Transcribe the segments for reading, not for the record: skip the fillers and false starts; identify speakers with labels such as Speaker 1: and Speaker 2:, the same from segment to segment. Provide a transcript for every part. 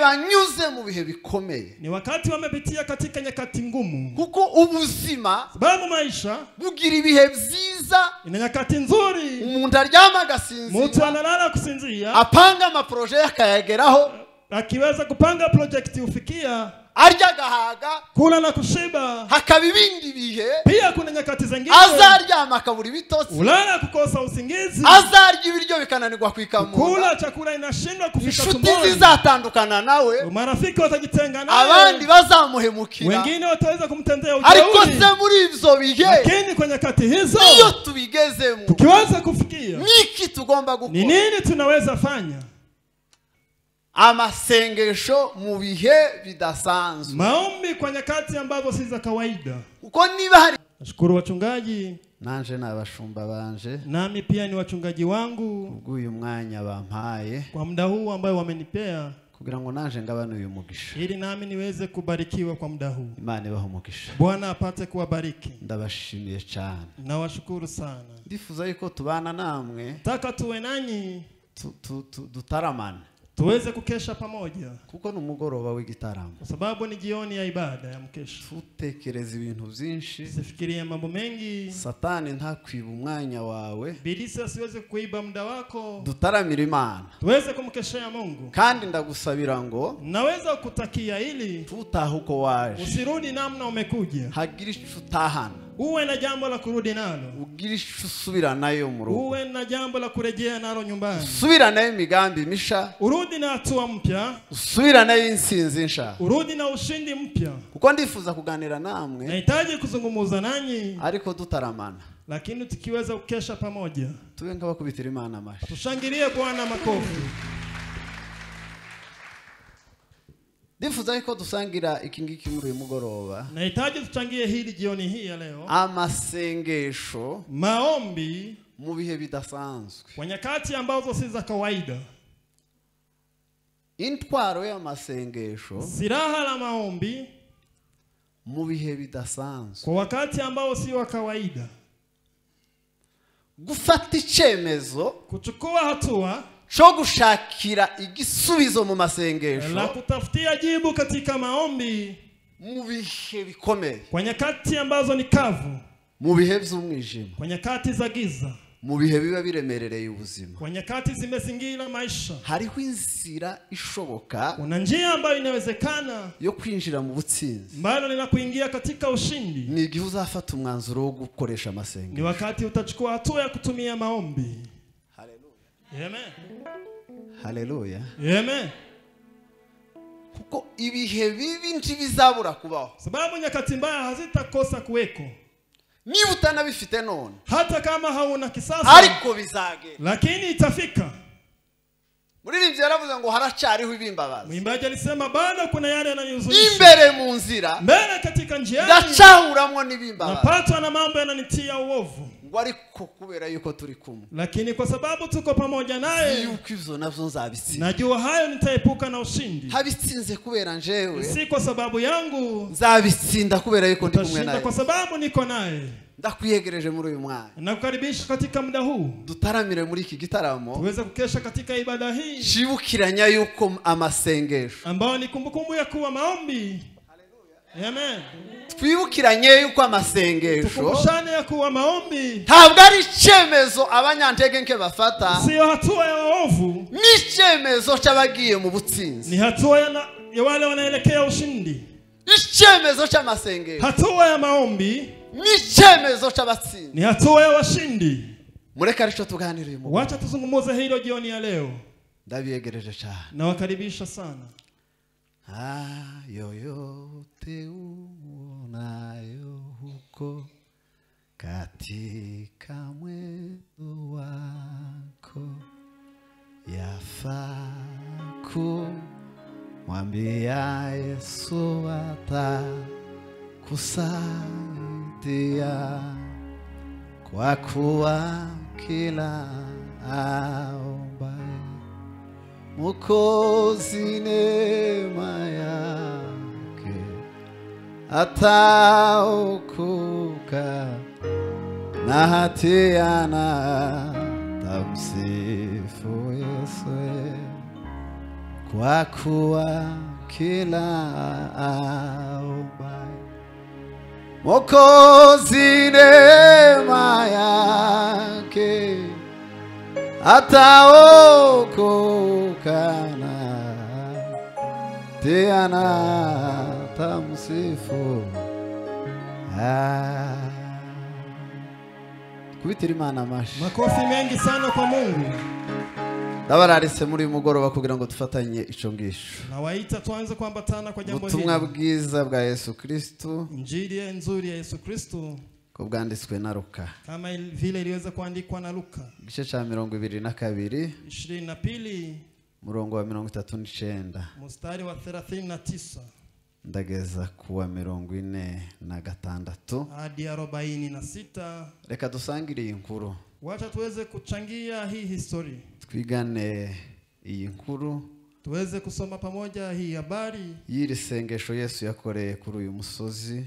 Speaker 1: banyuze mu bihe bikomeye.
Speaker 2: Ni wakati wamepitia katika nyakati ngumu.
Speaker 1: Kuko ubuzima
Speaker 2: Sababu maisha
Speaker 1: bugira ibihe byiza.
Speaker 2: ina nyakati nzuri.
Speaker 1: Umuntu aryama agasinzira.
Speaker 2: Mtu analala kusinzia.
Speaker 1: Apanga amaproje yakayageraho.
Speaker 2: Akiweza kupanga project ufikia.
Speaker 1: Arya gahaga.
Speaker 2: Kula na kushiba.
Speaker 1: Hakaba ibindi bihe.
Speaker 2: Pia kuna nyakati zingine.
Speaker 1: Azaryama akabura ibitotsi.
Speaker 2: Ulala kukosa usingizi.
Speaker 1: Azarya ibiryo bikananirwa kwikamura.
Speaker 2: Kula chakula inashindwa kufika tumboni.
Speaker 1: Inshuti zizatandukana nawe.
Speaker 2: Marafiki watajitenga nawe.
Speaker 1: Abandi bazamuhemukira.
Speaker 2: Wengine wataweza kumtendea ujeuri.
Speaker 1: Ariko se muri ivyo bihe.
Speaker 2: Lakini kwa nyakati hizo.
Speaker 1: Iyo tubigezemo.
Speaker 2: Tukiweza kufikia.
Speaker 1: Niki tugomba gukora?
Speaker 2: Ni nini tunaweza fanya?
Speaker 1: Amasengesho mu bihe bidasanzwe.
Speaker 2: Maombi kwa nyakati ambazo si za kawaida.
Speaker 1: Uko niba hari.
Speaker 2: Nashukuru wachungaji.
Speaker 1: Nanje n'abashumba banje.
Speaker 2: Nami pia ni wachungaji wangu.
Speaker 1: Uguye umwanya bampaye.
Speaker 2: Kwa muda huu ambao wamenipea.
Speaker 1: Kugira ngo nanje ngabane uyu mugisha.
Speaker 2: Ili nami niweze kubarikiwa kwa muda huu.
Speaker 1: Imana ibahe umugisha.
Speaker 2: Bwana apate kuwabariki.
Speaker 1: Ndabashimiye cyane.
Speaker 2: Nawashukuru sana.
Speaker 1: Ndifuza yuko tubana namwe.
Speaker 2: Taka tuwe nanyi.
Speaker 1: Dutaramana.
Speaker 2: Tuweze kukesha pamoja.
Speaker 1: Kuko n'umugoroba w'igitaramo.
Speaker 2: Kwa sababu ni jioni ya ibada ya mkesha.
Speaker 1: Tutekereza ibintu byinshi.
Speaker 2: Sifikirie mambo mengi.
Speaker 1: Satani ntakwiba umwanya wawe.
Speaker 2: Ibilisi asiweze kuiba muda wako.
Speaker 1: Dutaramira Imana.
Speaker 2: Tuweze kumkeshea Mungu.
Speaker 1: Kandi ndagusabira ngo
Speaker 2: naweza kutakia ili
Speaker 1: tutaha uko waje.
Speaker 2: Usirudi namna umekuja.
Speaker 1: Hagira icyo utahana.
Speaker 2: Uwe na jambo la kurudi nalo.
Speaker 1: Ugira icyo usubira nayo mu rugo.
Speaker 2: Uwe na jambo la kurejea nalo nyumbani.
Speaker 1: Usubira nayo imigambi misha.
Speaker 2: Urudi na hatua mpya.
Speaker 1: Usubira nayo insinzi nsha.
Speaker 2: Urudi na ushindi mpya.
Speaker 1: Kuko ndifuza kuganira namwe.
Speaker 2: Nahitaji kuzungumza nanyi.
Speaker 1: Ariko dutaramana.
Speaker 2: Lakini tukiweza kukesha pamoja.
Speaker 1: Tuwe nk'abakubitira Imana amashi.
Speaker 2: Tushangilie Bwana makofi.
Speaker 1: Ndifuza yuko dusangira iki ngiki muri uyu mugoroba.
Speaker 2: Nahitaji tuchangie hili jioni hii ya leo.
Speaker 1: Amasengesho.
Speaker 2: Maombi.
Speaker 1: Mu bihe bidasanzwe.
Speaker 2: Kwa nyakati ambazo si za kawaida.
Speaker 1: Intwaro y'amasengesho.
Speaker 2: Silaha la maombi.
Speaker 1: Mu bihe bidasanzwe.
Speaker 2: Kwa wakati ambao si wa kawaida.
Speaker 1: Gufata icemezo.
Speaker 2: Kuchukua hatua.
Speaker 1: Cyo gushakira igisubizo mu masengesho.
Speaker 2: La kutafutia jibu katika maombi.
Speaker 1: Mu bihe bikomeye.
Speaker 2: Kwa nyakati ambazo ni kavu.
Speaker 1: Mu bihe by'umwijima.
Speaker 2: Kwa nyakati za giza.
Speaker 1: Mu bihe biba biremerereye ubuzima.
Speaker 2: Kwa nyakati zimezingira maisha.
Speaker 1: Hariho inzira ishoboka.
Speaker 2: Kuna njia ambayo inawezekana
Speaker 1: yo kwinjira mu butsinzi.
Speaker 2: Mbalo ni kuingia katika ushindi.
Speaker 1: Ni igihe uzafata umwanzuro wo gukoresha amasengesho.
Speaker 2: Ni wakati utachukua hatua ya kutumia maombi. Haleluya. Amen.
Speaker 1: Haleluya.
Speaker 2: Amen.
Speaker 1: Kuko ibihe bibi ntibizabura kubaho.
Speaker 2: Sababu nyakati mbaya hazitakosa kuweko.
Speaker 1: Niba utanabifite none.
Speaker 2: Hata kama hauna kisasa.
Speaker 1: Ariko bizage.
Speaker 2: Lakini itafika.
Speaker 1: Muririmbyi yaravuze ngo haracariho ibimbabazi.
Speaker 2: Mwimbaji alisema bado kuna yale yananihuzunisha.
Speaker 1: Imbere mu nzira.
Speaker 2: Mbele katika njiani.
Speaker 1: Ndacahuramwo n'ibimbabazi.
Speaker 2: Napatwa na mambo yananitia uovu.
Speaker 1: Ngo ariko kubera yuko turi kumwe.
Speaker 2: Lakini kwa sababu tuko pamoja naye.
Speaker 1: Yuko ivyo navyo nzabitsinda.
Speaker 2: Najua hayo nitaepuka na ushindi.
Speaker 1: Habitsinze kubera njewe.
Speaker 2: Si kwa sababu yangu.
Speaker 1: Nzabitsinda kubera yuko ndi kumwe naye.
Speaker 2: Kwa sababu niko naye.
Speaker 1: Ndakwiyegereje muri uyu mwanya.
Speaker 2: Nakukaribisha katika muda huu.
Speaker 1: Dutaramire muri iki gitaramo.
Speaker 2: Tuweze kukesha katika ibada hii.
Speaker 1: Shibukiranya yuko amasengesho.
Speaker 2: Ambao ni kumbukumbu ya kuwa maombi. Haleluya. Amen.
Speaker 1: Twibukiranye yuko amasengesho.
Speaker 2: Tukumbushane ya kuwa maombi.
Speaker 1: Ntabwo ari icemezo abanyantege nke bafata.
Speaker 2: Sio hatua ya waovu.
Speaker 1: Ni icemezo cy'abagiye mu butsinzi.
Speaker 2: Ni hatua ya wale wanaelekea ushindi.
Speaker 1: Icemezo cy'amasengesho.
Speaker 2: Hatua ya maombi.
Speaker 1: Ni icemezo cy'abatsinzi.
Speaker 2: Ni hatua ya washindi.
Speaker 1: Mureka arico tuganira uyu mugoroba.
Speaker 2: Wacha tuzungumuze hilo jioni ya leo.
Speaker 1: Ndabiyegereje cyane.
Speaker 2: Nawakaribisha sana.
Speaker 1: Yoyote unayo huko katika mwendo wako yafaa kumwambia Yesu atakusaidia kwa kuwa kila aombaye Mwokozi neema yake ataokoka na hatia na tamsifu Yesu kwa kuwa kila aombaye Mwokozi neema yake ataokokana tena tamsifu. Kubitira Imana amashi.
Speaker 2: Makofi mengi sana kwa Mungu.
Speaker 1: Ndabararise muri mugoroba kugira ngo tufatanye ico ngisho.
Speaker 2: Nawaita tuanze kuambatana kwa jambo hili.
Speaker 1: Ubutumwa bwiza bwa Yesu Kristo.
Speaker 2: Injili nzuri ya Yesu Kristo.
Speaker 1: Ko bwanditswe na Luka.
Speaker 2: Kama vile iliweza kuandikwa na Luka.
Speaker 1: Igice cha 22
Speaker 2: 22
Speaker 1: murongo wa 39
Speaker 2: mstari wa 39
Speaker 1: ndageza kuwa 46
Speaker 2: hadi 46.
Speaker 1: Reka dusangire inkuru.
Speaker 2: Wacha tuweze kuchangia hii history.
Speaker 1: Twigane iyi nkuru.
Speaker 2: Tuweze kusoma pamoja hii habari.
Speaker 1: Yiri sengesho Yesu yakoreye kuri uyu musozi.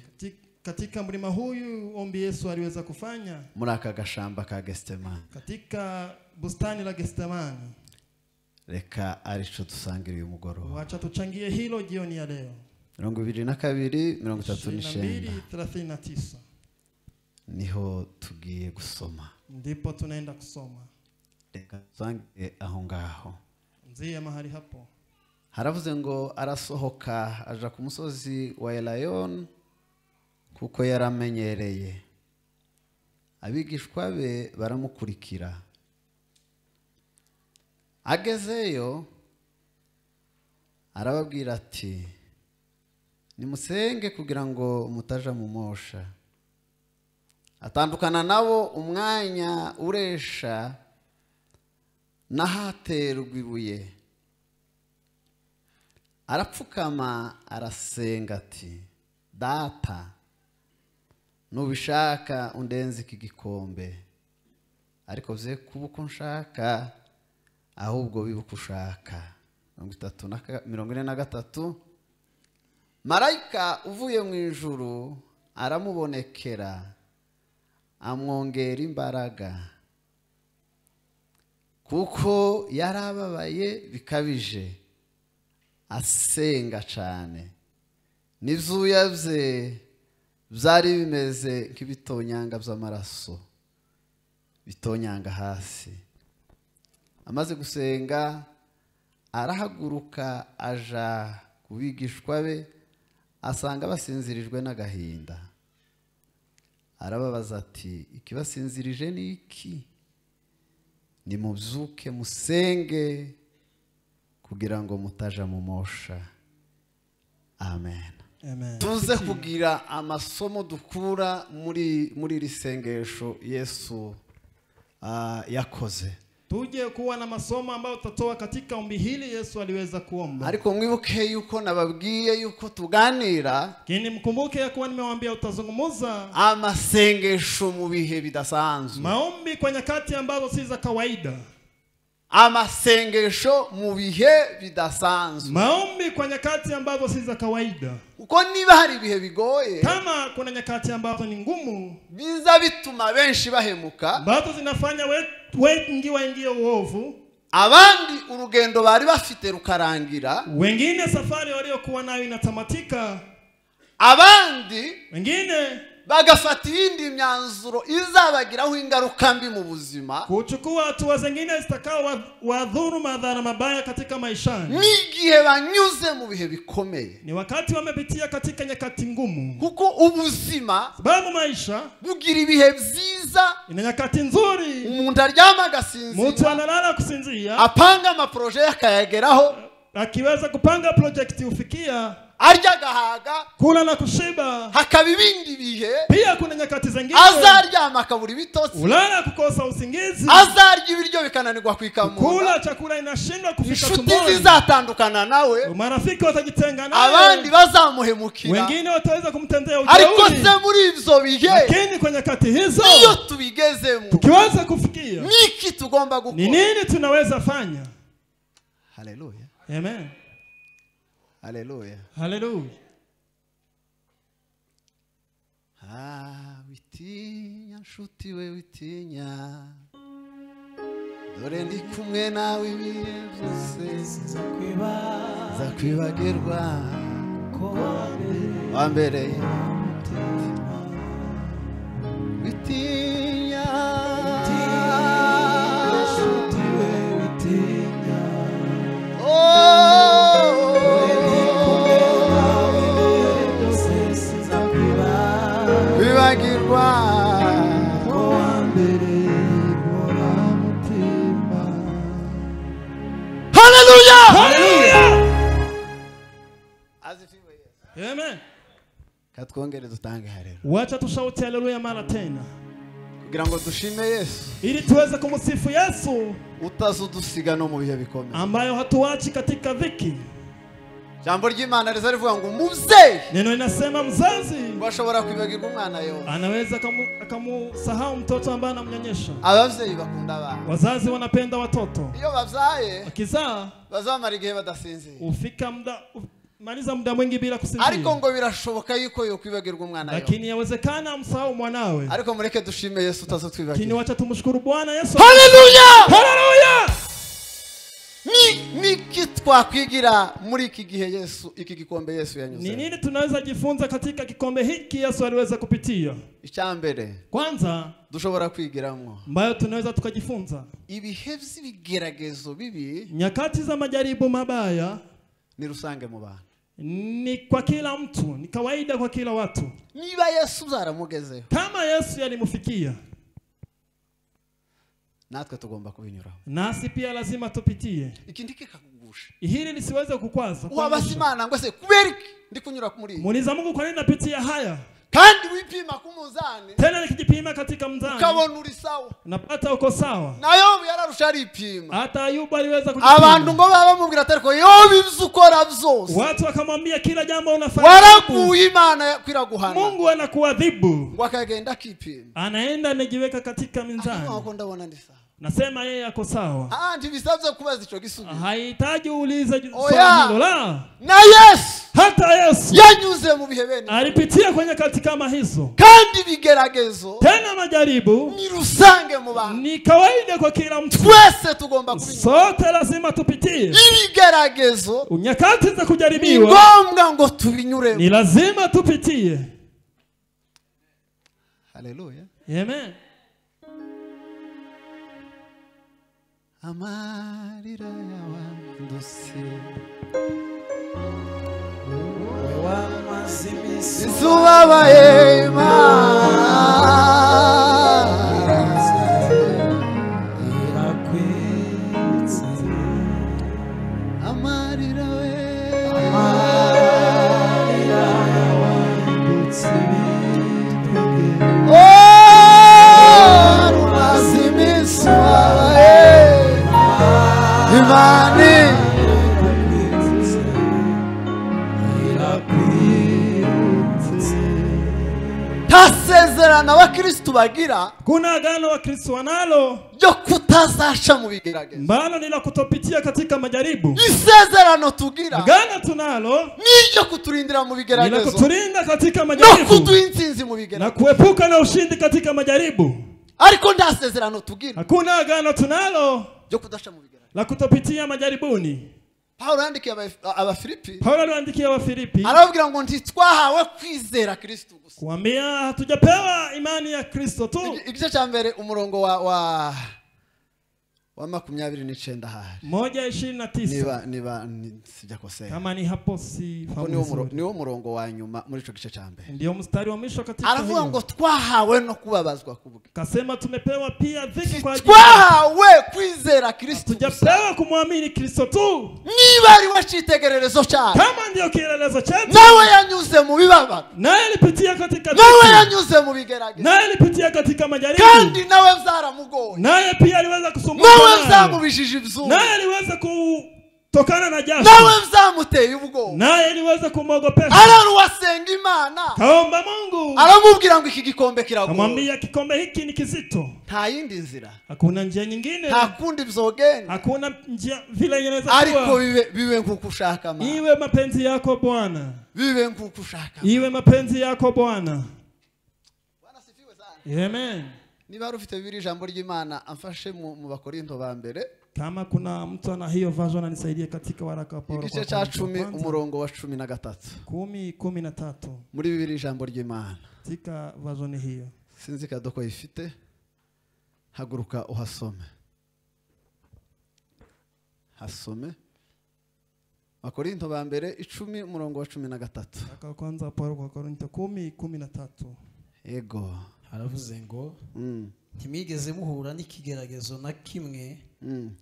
Speaker 2: Katika mlima huyu ombi Yesu aliweza kufanya.
Speaker 1: Muri aka gashamba ka Getsemani.
Speaker 2: Katika bustani la Getsemani.
Speaker 1: Reka arico dusangire uyu mugoroba.
Speaker 2: Wacha tuchangie hilo jioni ya leo.
Speaker 1: 22:39 niho tugiye gusoma.
Speaker 2: Ndipo tunaenda kusoma.
Speaker 1: Reka tusange aho ngaho.
Speaker 2: Nziye mahali hapo.
Speaker 1: Haravuze ngo arasohoka aja ku musozi wa Elayon kuko yaramenyereye. Abigishwa be baramukurikira. Agezeyo arababwira ati nimusenge kugira ngo mutaja mu mosha. Atandukana nabo umwanya uresha nahaterwa ibuye. Arapfukama arasenga ati Data nubishaka undenze iki gikombe ariko vye kubuko nshaka ahubwo bibuko ushaka. 43 Marayika uvuye mu ijuru aramubonekera amwongera imbaraga kuko yarababaye bikabije asenga cyane. N'ivyuya vye byari bimeze nk'ibitonyanga by'amaraso bitonyanga hasi. Amaze gusenga arahaguruka aja kubigishwa be asanga basinzirijwe n'agahinda. Arababaza ati ikibasinzirije ni iki? Nimubyuke musenge kugira ngo mutaja mu mosha. Amen.
Speaker 2: Amen.
Speaker 1: Tuze kugira amasomo dukura muri risengesho Yesu yakoze.
Speaker 2: Tuje kuwa na masomo ambayo tutatoa katika ombi hili Yesu aliweza kuomba.
Speaker 1: Ariko mwibuke yuko nababwiye yuko tuganira.
Speaker 2: Kini mkumbuke ya kuwa nimewaambia utazungumuza
Speaker 1: amasengesho mu bihe bidasanzwe.
Speaker 2: Maombi kwa nyakati ambazo si za kawaida.
Speaker 1: Amasengesho mu bihe bidasanzwe.
Speaker 2: Maombi kwa nyakati ambazo si za kawaida.
Speaker 1: Uko niba hari ibihe bigoye.
Speaker 2: Kama kuna nyakati ambazo ni ngumu.
Speaker 1: Biza bituma benshi bahemuka.
Speaker 2: Bato zinafanya wengi waingie uovu.
Speaker 1: Abandi urugendo bari bafite rukarangira.
Speaker 2: Wengine safari waliokuwa nayo inatamatika.
Speaker 1: Abandi
Speaker 2: wengine
Speaker 1: bagafata iyindi myanzuro izabagiraho ingaruka mbi mu buzima.
Speaker 2: Kuchukua hatua zingine zitakao wadhuru madhara mabaya katika maishani.
Speaker 1: Nigihe banyuze mu bihe bikomeye.
Speaker 2: Ni wakati wamepitia katika nyakati ngumu.
Speaker 1: Kuko ubuzima
Speaker 2: sababu maisha
Speaker 1: bugira ibihe byiza.
Speaker 2: Ina nyakati nzuri.
Speaker 1: Umuntu aryama agasinzira.
Speaker 2: Mtu analala kusinzia.
Speaker 1: Apanga amaproje yakayageraho.
Speaker 2: Akiweza kupanga project ufikia.
Speaker 1: Arya gahaga
Speaker 2: kula na kushiba.
Speaker 1: Hakaba ibindi bihe.
Speaker 2: Pia kuna nyakati zingine
Speaker 1: azaryama akabura ibitotsi.
Speaker 2: Ulala kukosa usingizi.
Speaker 1: Azarya ibiryo bikananirwa kwikamura.
Speaker 2: Kula chakula inashindwa kufika tumboni.
Speaker 1: Inshuti zizatandukana nawe.
Speaker 2: Marafiki watajitenga nawe.
Speaker 1: Abandi bazamuhemukira.
Speaker 2: Wengine wataweza kumtendea ujeuri.
Speaker 1: Ariko se muri ivyo bihe.
Speaker 2: Lakini kwa nyakati hizo
Speaker 1: iyo tubigezemo.
Speaker 2: Tukiweza kufikia.
Speaker 1: Niki tugomba gukora?
Speaker 2: Ni nini tunaweza fanya?
Speaker 1: Hallelujah.
Speaker 2: Amen.
Speaker 1: Hallelujah.
Speaker 2: Hallelujah.
Speaker 1: Witinya nshuti we witinya. dore ndi kumwe nawe ibihe byose zakwibagirwa ko wambereye bitinya kwibagirwa ko wambereye mutima. Hallelujah!
Speaker 2: Hallelujah!
Speaker 1: Azifiwe Yesu.
Speaker 2: Amen.
Speaker 1: Katwongere dutange haleluya.
Speaker 2: Wacha tushauti haleluya mara tena.
Speaker 1: Kugira ngo dushime Yesu.
Speaker 2: Ili tuweze kumsifu Yesu.
Speaker 1: Utazudusiga no mu bihe bikomeye.
Speaker 2: Ambayo hatuachi katika dhiki.
Speaker 1: Jambo ry'Imana riza rivuga ngo umuvyeyi.
Speaker 2: Neno linasema mzazi
Speaker 1: Bashobora kwibagirwa umwana yo.
Speaker 2: anaweza akamusahau mtoto ambaye anamnyonyesha.
Speaker 1: Abavyeyi bakunda abana.
Speaker 2: Wazazi wanapenda watoto.
Speaker 1: Iyo bavyaye
Speaker 2: Wakizaa
Speaker 1: bazamara igihe badasinzira.
Speaker 2: ufika maliza muda mwingi bila kusinzira.
Speaker 1: Ariko ngo birashoboka yuko yo kwibagirwa umwana yo.
Speaker 2: Lakini yawezekana amsahau mwanawe.
Speaker 1: Ariko mureke dushime Yesu utazotwibagirwa.
Speaker 2: Lakini wacha tumshukuru Bwana Yesu.
Speaker 1: Hallelujah!
Speaker 2: Hallelujah!
Speaker 1: Ni kitwakwigira muri iki gihe Yesu iki gikombe Yesu yanyuze.
Speaker 2: Ni nini tunaweza jifunza katika kikombe hiki Yesu aliweza kupitia?
Speaker 1: Icyambere
Speaker 2: Kwanza
Speaker 1: dushobora kwigiramo
Speaker 2: ambayo tunaweza tukajifunza,
Speaker 1: ibihe by'ibigeragezo bibi
Speaker 2: nyakati za majaribu mabaya
Speaker 1: ni rusange mu bantu,
Speaker 2: ni kwa kila mtu, ni kawaida kwa kila watu.
Speaker 1: niba Yesu zaramugezeho
Speaker 2: Kama Yesu yalimfikia,
Speaker 1: natwe tugomba kubinyuraho.
Speaker 2: nasi pia lazima tupitie.
Speaker 1: Ikindi kikakugusha
Speaker 2: Hili lisiweze kukwaza.
Speaker 1: wabasimana ngo se kuberiki ndi kunyura kumuri
Speaker 2: Muuliza Mungu, kwa nini napitia haya?
Speaker 1: kandi wipima kumuzane
Speaker 2: Tena nikijipima katika mzani
Speaker 1: ukabona uri sawa,
Speaker 2: napata uko sawa.
Speaker 1: na Yobu yararusha aripima.
Speaker 2: Hata Ayubu aliweza kujipima.
Speaker 1: Abantu ngo baba bamubwira atari ko Yobu ibyo ukora byose
Speaker 2: Watu wakamwambia kila jambo unafanya
Speaker 1: waraguye Imana kwiraguhana,
Speaker 2: Mungu anakuadhibu.
Speaker 1: ngo akagenda akipima.
Speaker 2: Anaenda anajiweka katika mizani.
Speaker 1: Ako ndabona ndi sawa,
Speaker 2: Nasema yeye ako sawa.
Speaker 1: ntibisabye kubaza ico gisubizo.
Speaker 2: Hahitaji uulize
Speaker 1: Oya.
Speaker 2: swali hilo la.
Speaker 1: Na Yesu
Speaker 2: Hata Yesu
Speaker 1: yanyuze mu bihe bene
Speaker 2: alipitia kwenye katika kama hizo.
Speaker 1: kandi bigeragezo
Speaker 2: Tena majaribu
Speaker 1: ni rusange mu bantu,
Speaker 2: ni kawaida kwa kila mtu.
Speaker 1: twese tugomba kubinyura.
Speaker 2: Sote lazima tupitie
Speaker 1: Ibigeragezo
Speaker 2: nyakati za
Speaker 1: ni
Speaker 2: kujaribiwa,
Speaker 1: ngombwa ngo tubinyure.
Speaker 2: ni lazima tupitie.
Speaker 1: Haleluya.
Speaker 2: Amen.
Speaker 1: Amarira y'abanduse izubabaye irakwitse amarira we amarira y'abandutse Imani tasezerana abakristo bagira,
Speaker 2: Kuna agano wa Kristo wanalo
Speaker 1: ryo kutazasha mu bigeragezo.
Speaker 2: mbano ni la kutopitia katika majaribu.
Speaker 1: Isezerano tugira
Speaker 2: Agano tunalo
Speaker 1: niryo kuturindira mu
Speaker 2: ni la
Speaker 1: bigeragezo
Speaker 2: kutulinda katika
Speaker 1: no
Speaker 2: majaribu
Speaker 1: kuduha intsinzi mu
Speaker 2: na
Speaker 1: bigeragezo.
Speaker 2: kuepuka na ushindi katika majaribu.
Speaker 1: Ariko nta sezerano tugira
Speaker 2: Hakuna agano tunalo
Speaker 1: ryo kudasha mu bigeragezo.
Speaker 2: la kutopitia majaribuni.
Speaker 1: Paulo yandikiye Abafilipi
Speaker 2: Paulo aliwaandikia Wafilipi
Speaker 1: arababwira ngo ntitwahawe kwizera Kristo gusa.
Speaker 2: kuambia hatujapewa imani ya Kristo tu.
Speaker 1: Igice cya mbere umurongo wa 29 hari
Speaker 2: 1:29
Speaker 1: niba sijakosea,
Speaker 2: kama ni hapo si
Speaker 1: niwo murongo wa nyuma muri ico gice cya mbere.
Speaker 2: ndio mstari wa mwisho katika
Speaker 1: Aravuga ngo
Speaker 2: hiyo.
Speaker 1: twahawe no kubabazwa kubwe,
Speaker 2: Kasema tumepewa pia dhiki kwa ajili.
Speaker 1: twahawe kwizera Kristo gusa.
Speaker 2: Tujapewa kumwamini Kristo tu.
Speaker 1: Niba ari we citegererezo cyane,
Speaker 2: Kama ndio kielelezo chetu.
Speaker 1: nawe yanyuze mu bibabaro,
Speaker 2: Naye alipitia katika
Speaker 1: nawe
Speaker 2: dhiki.
Speaker 1: yanyuze mu bigeragezo,
Speaker 2: Naye alipitia katika majaribu.
Speaker 1: kandi nawe byaramugoye,
Speaker 2: Naye pia aliweza kusumbuka.
Speaker 1: nawe
Speaker 2: nayo.
Speaker 1: byamubishije ibyuma,
Speaker 2: Naye aliweza kutokana na jasho.
Speaker 1: nawe byamuteye ubwoba.
Speaker 2: Naye aliweza kumwogopesha.
Speaker 1: Araruwasenga Imana,
Speaker 2: Kaomba Mungu.
Speaker 1: aramubwira ngo iki gikombe kiragoye,
Speaker 2: Kamwambia kikombe hiki ni kizito.
Speaker 1: nta yindi nzira,
Speaker 2: Hakuna njia nyingine.
Speaker 1: nta kundi bizogenda,
Speaker 2: Hakuna njia vile inaweza
Speaker 1: ariko
Speaker 2: kuwa.
Speaker 1: bibe nk'uko ushaka Mana,
Speaker 2: Iwe mapenzi yako Bwana.
Speaker 1: bibe nk'uko ushaka.
Speaker 2: Iwe mapenzi yako Bwana.
Speaker 1: Bwana sifiwe sana.
Speaker 2: Amen.
Speaker 1: niba hari ufite bibiri ijambo ry'Imana amfashe mu Bakorinto ba mbere
Speaker 2: Kama kuna mtu ana hiyo version anisaidie katika waraka wa Paulo
Speaker 1: igice cya 10 umurongo wa 13
Speaker 2: 10:13
Speaker 1: muri bibiri ijambo ry'Imana
Speaker 2: katika version hiyo
Speaker 1: sinzi kadoko ifite haguruka uhasome hasome Bakorinto ba mbere 10 umurongo wa 13
Speaker 2: waraka kwanza Paulo kwa Korinto 10:13
Speaker 3: ego haravuze ngo ntimwigeze muhura n'ikigeragezo na kimwe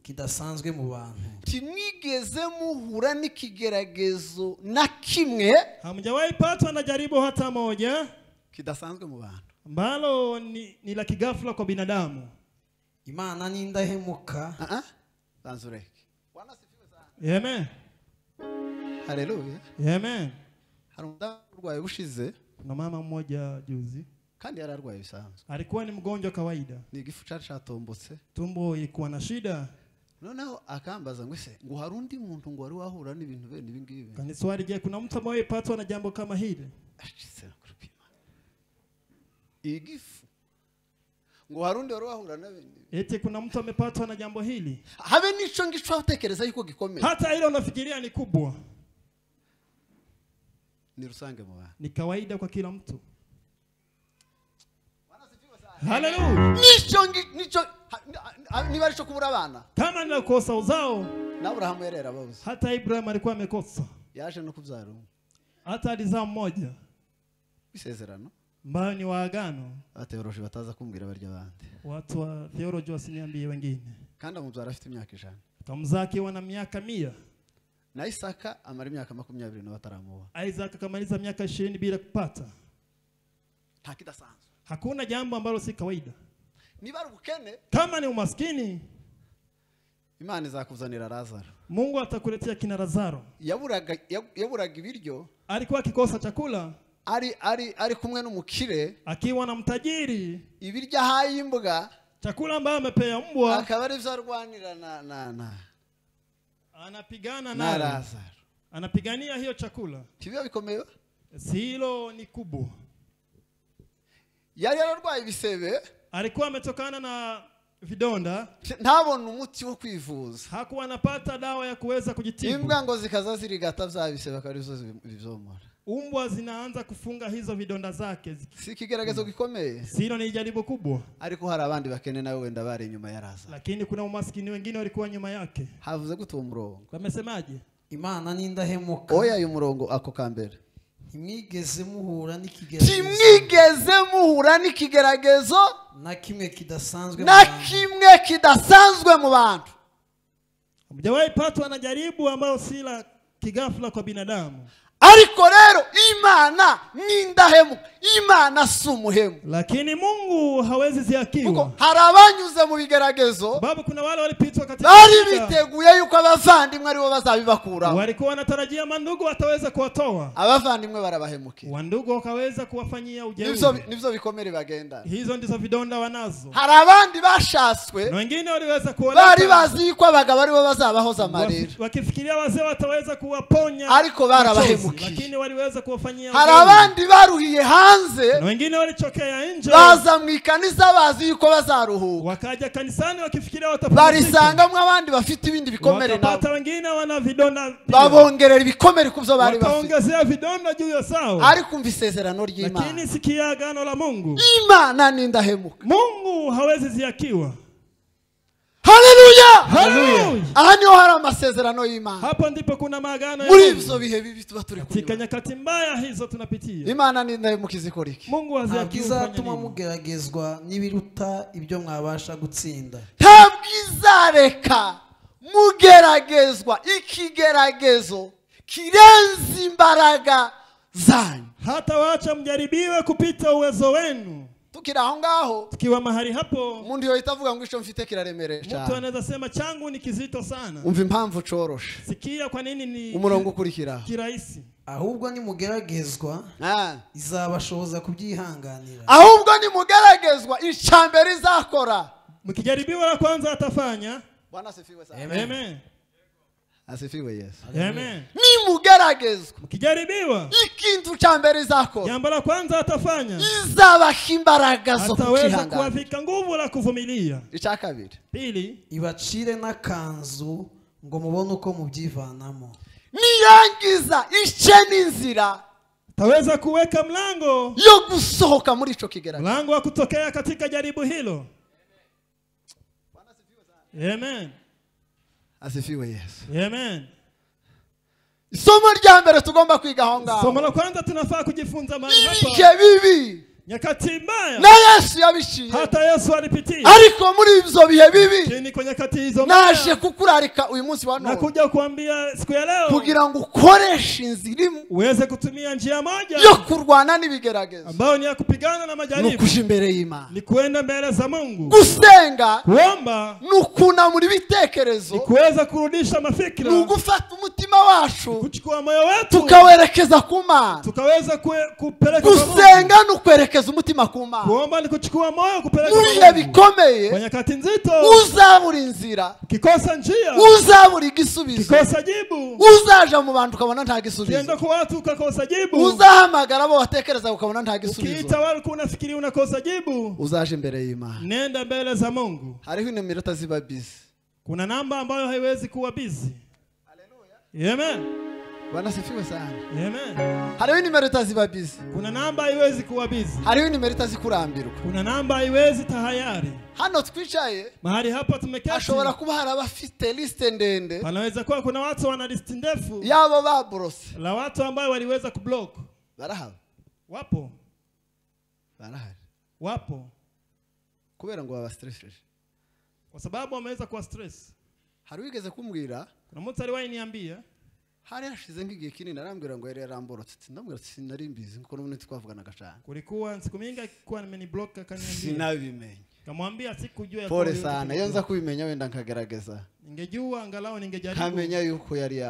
Speaker 3: kidasanzwe mu bantu
Speaker 1: ntimwigeze muhura n'ikigeragezo na kimwe
Speaker 2: hamjawahi patwa na jaribu hata moja
Speaker 1: kidasanzwe mu bantu
Speaker 2: ambalo ni la kigafla kwa binadamu.
Speaker 3: Imana ni indahemuka
Speaker 1: banzureke
Speaker 2: Bwana sifiwe sana. Amen.
Speaker 1: Haleluya.
Speaker 2: Amen.
Speaker 1: Hari urwaye bushize
Speaker 2: na mama mmoja juzi
Speaker 1: kandi yararwaye bisanzwe
Speaker 2: alikuwa ni mgonjwa kawaida
Speaker 1: ni igifu cyatombotse
Speaker 2: tumbo ilikuwa na shida
Speaker 1: noneho akambaza ngo ese ngo hari undi muntu ngo wari wahura n'ibintu bene ibi ngibi
Speaker 2: kaniswali je kuna mtu ambaye patwa na jambo kama hili
Speaker 1: igifu ngo hari undi wari wahura n'ibindi
Speaker 2: eti kuna mtu amepatwa na jambo hili
Speaker 1: habe nico ngicho utekereza yuko gikomeye
Speaker 2: hata ile unafikiria ni kubwa
Speaker 1: ni rusange mu bantu
Speaker 2: ni kawaida kwa kila mtu. Hallelujah.
Speaker 1: Nicho ni bari cyo kubura abana
Speaker 2: kama ni kosa uzao
Speaker 1: na Abraham yerera babuze
Speaker 2: hata Ibrahim alikuwa amekosa
Speaker 1: yaje no kubyara
Speaker 2: hata alizaa mmoja
Speaker 1: isezerano
Speaker 2: mbao ni waagano
Speaker 1: ateoroje bataza kumbwira barya bandi
Speaker 2: watu wa theology wasiniambie wengine
Speaker 1: kandi amubyara afite imyaka 5
Speaker 2: kamzaki wana miaka 100
Speaker 1: na Isaka amara imyaka 20 na bataramuwa
Speaker 2: Isaac akamaliza miaka 20 bila kupata
Speaker 1: takidasanzwe
Speaker 2: hakuna jambo ambalo si kawaida
Speaker 1: niba ubukene
Speaker 2: kama ni umaskini
Speaker 1: Imana izakuzanira Lazaro
Speaker 2: Mungu atakuletea kina Lazaro
Speaker 1: yaburaga ibiryo
Speaker 2: alikuwa akikosa chakula
Speaker 1: ari kumwe n'umukire
Speaker 2: akiwa na mtajiri
Speaker 1: ibiryo hayimbwa
Speaker 2: chakula ambayo amepea mbwa
Speaker 1: akaba ari vyarwanira na
Speaker 2: anapigana
Speaker 1: na Lazaro
Speaker 2: anapigania hiyo chakula
Speaker 1: tibyo bikomeye
Speaker 2: silo ni kubwa
Speaker 1: yari yararwaye ibisebe
Speaker 2: alikuwa ametokana na vidonda
Speaker 1: ntabona umuti wo kwivuza
Speaker 2: hakuwa anapata dawa ya kuweza kujitibu
Speaker 1: imbwa ngo zikaza zirigata bya bisebe karizo bizomora
Speaker 2: umbwa zinaanza kufunga hizo vidonda zake
Speaker 1: si kigeragezo gikomeye
Speaker 2: silo ni jaribu kubwa
Speaker 1: ariko hari abandi bakene nawe wenda bari nyuma ya Lazaro
Speaker 2: lakini kuna umaskini wengine walikuwa nyuma yake
Speaker 1: havuze gute umurongo
Speaker 2: wamesemaje
Speaker 3: Imana ni indahemuka
Speaker 1: oya uyu murongo ako kambere
Speaker 3: ntimwigeze muhura
Speaker 1: n'ikigeragezo
Speaker 3: na kimwe
Speaker 1: kidasanzwe mu bantu
Speaker 2: hamjawahi patwa na jaribu ambao si la kigafla kwa binadamu
Speaker 1: ariko rero Imana ni indahemuka Imana si umuhemu
Speaker 2: lakini Mungu hawezi ziakiwa
Speaker 1: hari abanyuze mu bigeragezo
Speaker 2: sababu kuna wale walipitwa katika
Speaker 1: bari biteguye yuko abavandimwe aribo bazabibakura
Speaker 2: walikuwa wanatarajia mandugu wataweza kuwatoa
Speaker 1: abavandimwe barabahemukira
Speaker 2: wandugu wakaweza kuwafanyia ujeuri
Speaker 1: nivyo bikomere bagenda
Speaker 2: hizo ndizo vidonda wanazo
Speaker 1: hari abandi bashaswe
Speaker 2: na wengine waliweza kuoleka
Speaker 1: bari bazi yuko abagabo aribo bazabahoza amarira
Speaker 2: wakifikiria wazee wataweza kuwaponya
Speaker 1: ariko barabahemukira
Speaker 2: lakini waliweza kuwafanyia
Speaker 1: hari abandi baruhiye hanze
Speaker 2: na wengine walichokea nje
Speaker 1: baza mu ikanisa bazi yuko bazaruhuka
Speaker 2: wakaja kanisani wakifikiria watapumzika
Speaker 1: barisangamwe abandi bafite ibindi bikomere nabo
Speaker 2: wakapata wengine wana vidonda
Speaker 1: babongerera ibikomere kubyo bari bafite
Speaker 2: wakaongezea vidonda juu ya sawa
Speaker 1: ariko umva isezerano ry'Imana
Speaker 2: lakini sikia agano la Mungu
Speaker 1: Imana ni indahemuka
Speaker 2: Mungu hawezi ziakiwa
Speaker 1: Haleluya aha niho hari amasezerano y'Imana
Speaker 2: hapo ndipo kuna maagano ya
Speaker 1: muri ibyo bihe bibi tuba turi
Speaker 2: katika nyakati mbaya hizo tunapitia
Speaker 1: Imana ni indahemuka izikora iki
Speaker 2: Mungu haziakiwa
Speaker 3: izatuma mugeragezwa n'ibiruta ibyo mwabasha gutsinda
Speaker 1: ntabwo izareka mugeragezwa ikigeragezo kirenze imbaraga zanyu
Speaker 2: hata waacha mjaribiwe kupita uwezo wenu
Speaker 1: tukira aho ngaho
Speaker 2: tukiwa mahali hapo
Speaker 1: umuntu yohita avuga ngo ico mfite kiraremereye cyane
Speaker 2: mtu anaweza sema changu ni kizito sana
Speaker 1: umva impamvu coroshe
Speaker 2: sikia kwa nini ni
Speaker 1: umurongo ukurikira
Speaker 2: kirahisi
Speaker 3: ahubwo ni mugeragezwa izabashoboza kubyihanganira
Speaker 1: ahubwo ni mugeragezwa icambere izakora
Speaker 2: mkijaribiwa la kwanza atafanya
Speaker 1: Bwana sifiwe sana
Speaker 2: amen
Speaker 1: Asifiwe Yesu.
Speaker 2: Amen.
Speaker 1: Nimugeragezwa.
Speaker 2: Mkijaribiwa.
Speaker 1: Ikintu cha mbere izakora.
Speaker 2: Jambo la kwanza atafanya.
Speaker 1: Izabaha imbaraga zo
Speaker 2: ataweza
Speaker 1: kucihangana.
Speaker 2: kuwavika nguvu la kuvumilia.
Speaker 1: Icya kabiri.
Speaker 2: Pili.
Speaker 3: Ibacire n'akanzu ngo mubone uko mubyivanamo.
Speaker 1: Niyangiza ice n'inzira.
Speaker 2: Taweza kuweka mlango
Speaker 1: yo gusohoka muri ico kigerageza.
Speaker 2: Mlango wa kutokea katika jaribu hilo. Amen.
Speaker 1: Asifiwe Yesu.
Speaker 2: Amen.
Speaker 1: Isomo rya mbere tugomba kwiga aho ngaho.
Speaker 2: Somo la kwanza tunafaa kujifunza mahali hapa.
Speaker 1: Ibihe bibi.
Speaker 2: Nyakati mbaya.
Speaker 1: Na Yesu yabiciye.
Speaker 2: Hata Yesu alipitia.
Speaker 1: Ariko muri ivyo bihe bibi.
Speaker 2: Kini kwa nyakati hizo mbaya.
Speaker 1: Naje kukurarika uyu munsi wa none.
Speaker 2: Nakuja kuambia siku ya leo.
Speaker 1: Kugira ngo ukoreshe inzira imwe.
Speaker 2: Uweze kutumia njia moja.
Speaker 1: Yo kurwana n'ibigerageza.
Speaker 2: Ambayo ni ya kupigana na majaribu.
Speaker 1: Nukuja imbere y'Imana.
Speaker 2: Ni kuenda mbele za Mungu.
Speaker 1: Gusenga.
Speaker 2: Kuomba.
Speaker 1: Nukuna muri bitekerezo.
Speaker 2: Ni kuweza kurudisha mafikira.
Speaker 1: Nugufata umutima washu.
Speaker 2: Kuchukua moyo wetu.
Speaker 1: Tukawerekeza ku Mana.
Speaker 2: Tukaweza kupeleka kwa Mungu.
Speaker 1: Gusenga nukwerekeza umutima ku Mana.
Speaker 2: Kuomba ni kuchukua moyo kupeleka
Speaker 1: kwa Mungu. Bikomeye.
Speaker 2: Kwa nyakati nzito.
Speaker 1: Uzabura inzira.
Speaker 2: Kikosa njia.
Speaker 1: Uzabura igisubizo.
Speaker 2: Kikosa jibu.
Speaker 1: Uzaja mu bantu ukabona nta gisubizo.
Speaker 2: Kienda kwa watu ukakosa jibu.
Speaker 1: Uzahamagara abo watekereza ukabona nta gisubizo.
Speaker 2: Ukiita wale unafikiri unakosa jibu.
Speaker 1: Uzaje imbere y'Imana.
Speaker 2: Nenda mbele za Mungu.
Speaker 1: Hariho inimero taziba busy.
Speaker 2: Kuna namba ambayo haiwezi kuwa busy. Haleluya. Amen.
Speaker 1: Bwana sifiwe sana.
Speaker 2: Amen.
Speaker 1: Hariho inimero taziba busy.
Speaker 2: Kuna namba haiwezi kuwa busy.
Speaker 1: Hariho inimero tazikurambirwa.
Speaker 2: Kuna namba haiwezi tahayari.
Speaker 1: Hano twicaye.
Speaker 2: Mahali hapa tumeketi.
Speaker 1: Ashobora kuba hari abafite liste ndende.
Speaker 2: Panaweza kuwa kuna watu wana list ndefu.
Speaker 1: Yabo babrose.
Speaker 2: La watu ambao waliweza kublock.
Speaker 1: Barahaba.
Speaker 2: Wapo.
Speaker 1: Barahari.
Speaker 2: Wapo.
Speaker 1: Kubera ngo baba stressed.
Speaker 2: Kwa sababu wameweza kuwa stress.
Speaker 1: Hari wigeze kumbwira.
Speaker 2: Kuna mtu aliwahi niambia.
Speaker 1: Hari hashize nk'igihe kinini arambwira ngo yari yaramborotse. Ndamubwira sinari mbizi kuko n'ubundi twavuganaga cyane.
Speaker 2: Kulikuwa siku mingi akikuwa nimeni-block akaniambia.
Speaker 1: Sinabimenye.
Speaker 2: Kamwambia sikujua ya
Speaker 1: pole sana. Iyo nza kubimenya wenda nkagerageza.
Speaker 2: Ningejua angalau ningejaribu.
Speaker 1: Kamenya yuko yari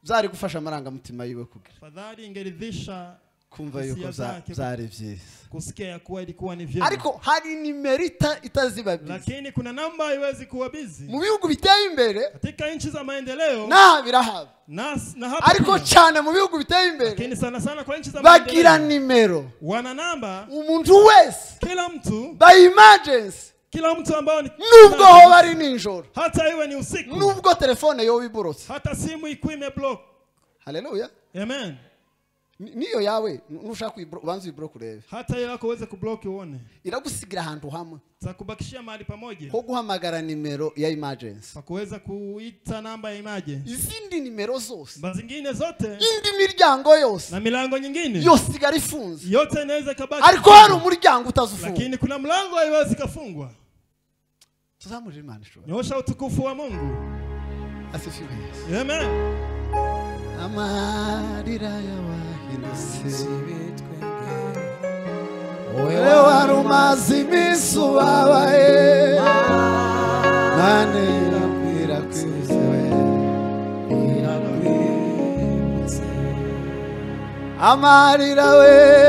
Speaker 1: byari gufasha amaranga mutima yiwe kugira.
Speaker 2: Fadhali ingeridhisha
Speaker 1: kumva yuko byari byiza.
Speaker 2: Kusikia kuwa ilikuwa ni vyema.
Speaker 1: Ariko hari nimerita itaziba busy.
Speaker 2: Lakini kuna namba haiwezi kuwa busy.
Speaker 1: Mu bihugu biteye imbere.
Speaker 2: Katika nchi za maendeleo.
Speaker 1: Na birahaba.
Speaker 2: Na hapa.
Speaker 1: Ariko cyane mu bihugu biteye imbere.
Speaker 2: Lakini sana sana kwa nchi za maendeleo.
Speaker 1: Bagira nimero.
Speaker 2: Wana namba.
Speaker 1: Umuntu wese.
Speaker 2: Kila mtu.
Speaker 1: By emergency.
Speaker 2: Kila mtu ambao ni
Speaker 1: nubwo ho bari ninjoro.
Speaker 2: Hata iwe ni usiku.
Speaker 1: Nubwo telefone yo wiborotse.
Speaker 2: Hata simu ikuwe imeblock.
Speaker 1: Haleluya.
Speaker 2: Amen.
Speaker 1: Niyo yawe nushaka ubanza iblock urebe.
Speaker 2: Hata yako uweze kublock uone.
Speaker 1: Iragusigira ahantu hamwe.
Speaker 2: Zakubakishia mahali pamoja.
Speaker 1: Ko guhamagara nimero ya emergency.
Speaker 2: Pakuweza kuita namba ya emergency.
Speaker 1: Izindi nimero zose.
Speaker 2: Bazingine zote.
Speaker 1: Indi miryango yose.
Speaker 2: Na milango nyingine.
Speaker 1: Yose igari ifunze.
Speaker 2: Yote inaweza kabaki.
Speaker 1: Ariko hari umuryango utazufunga.
Speaker 2: Lakini kuna mlango haiwezi kufungwa.
Speaker 1: Tuzamuje Imana ishobora.
Speaker 2: Nyosha utukufu wa Mungu.
Speaker 1: Asifiwe Yesu.
Speaker 2: Amen.
Speaker 1: Amarira y'awahindutse wewe wari umaze iminsi ubabaye Mana irakwirakwiriza amarira we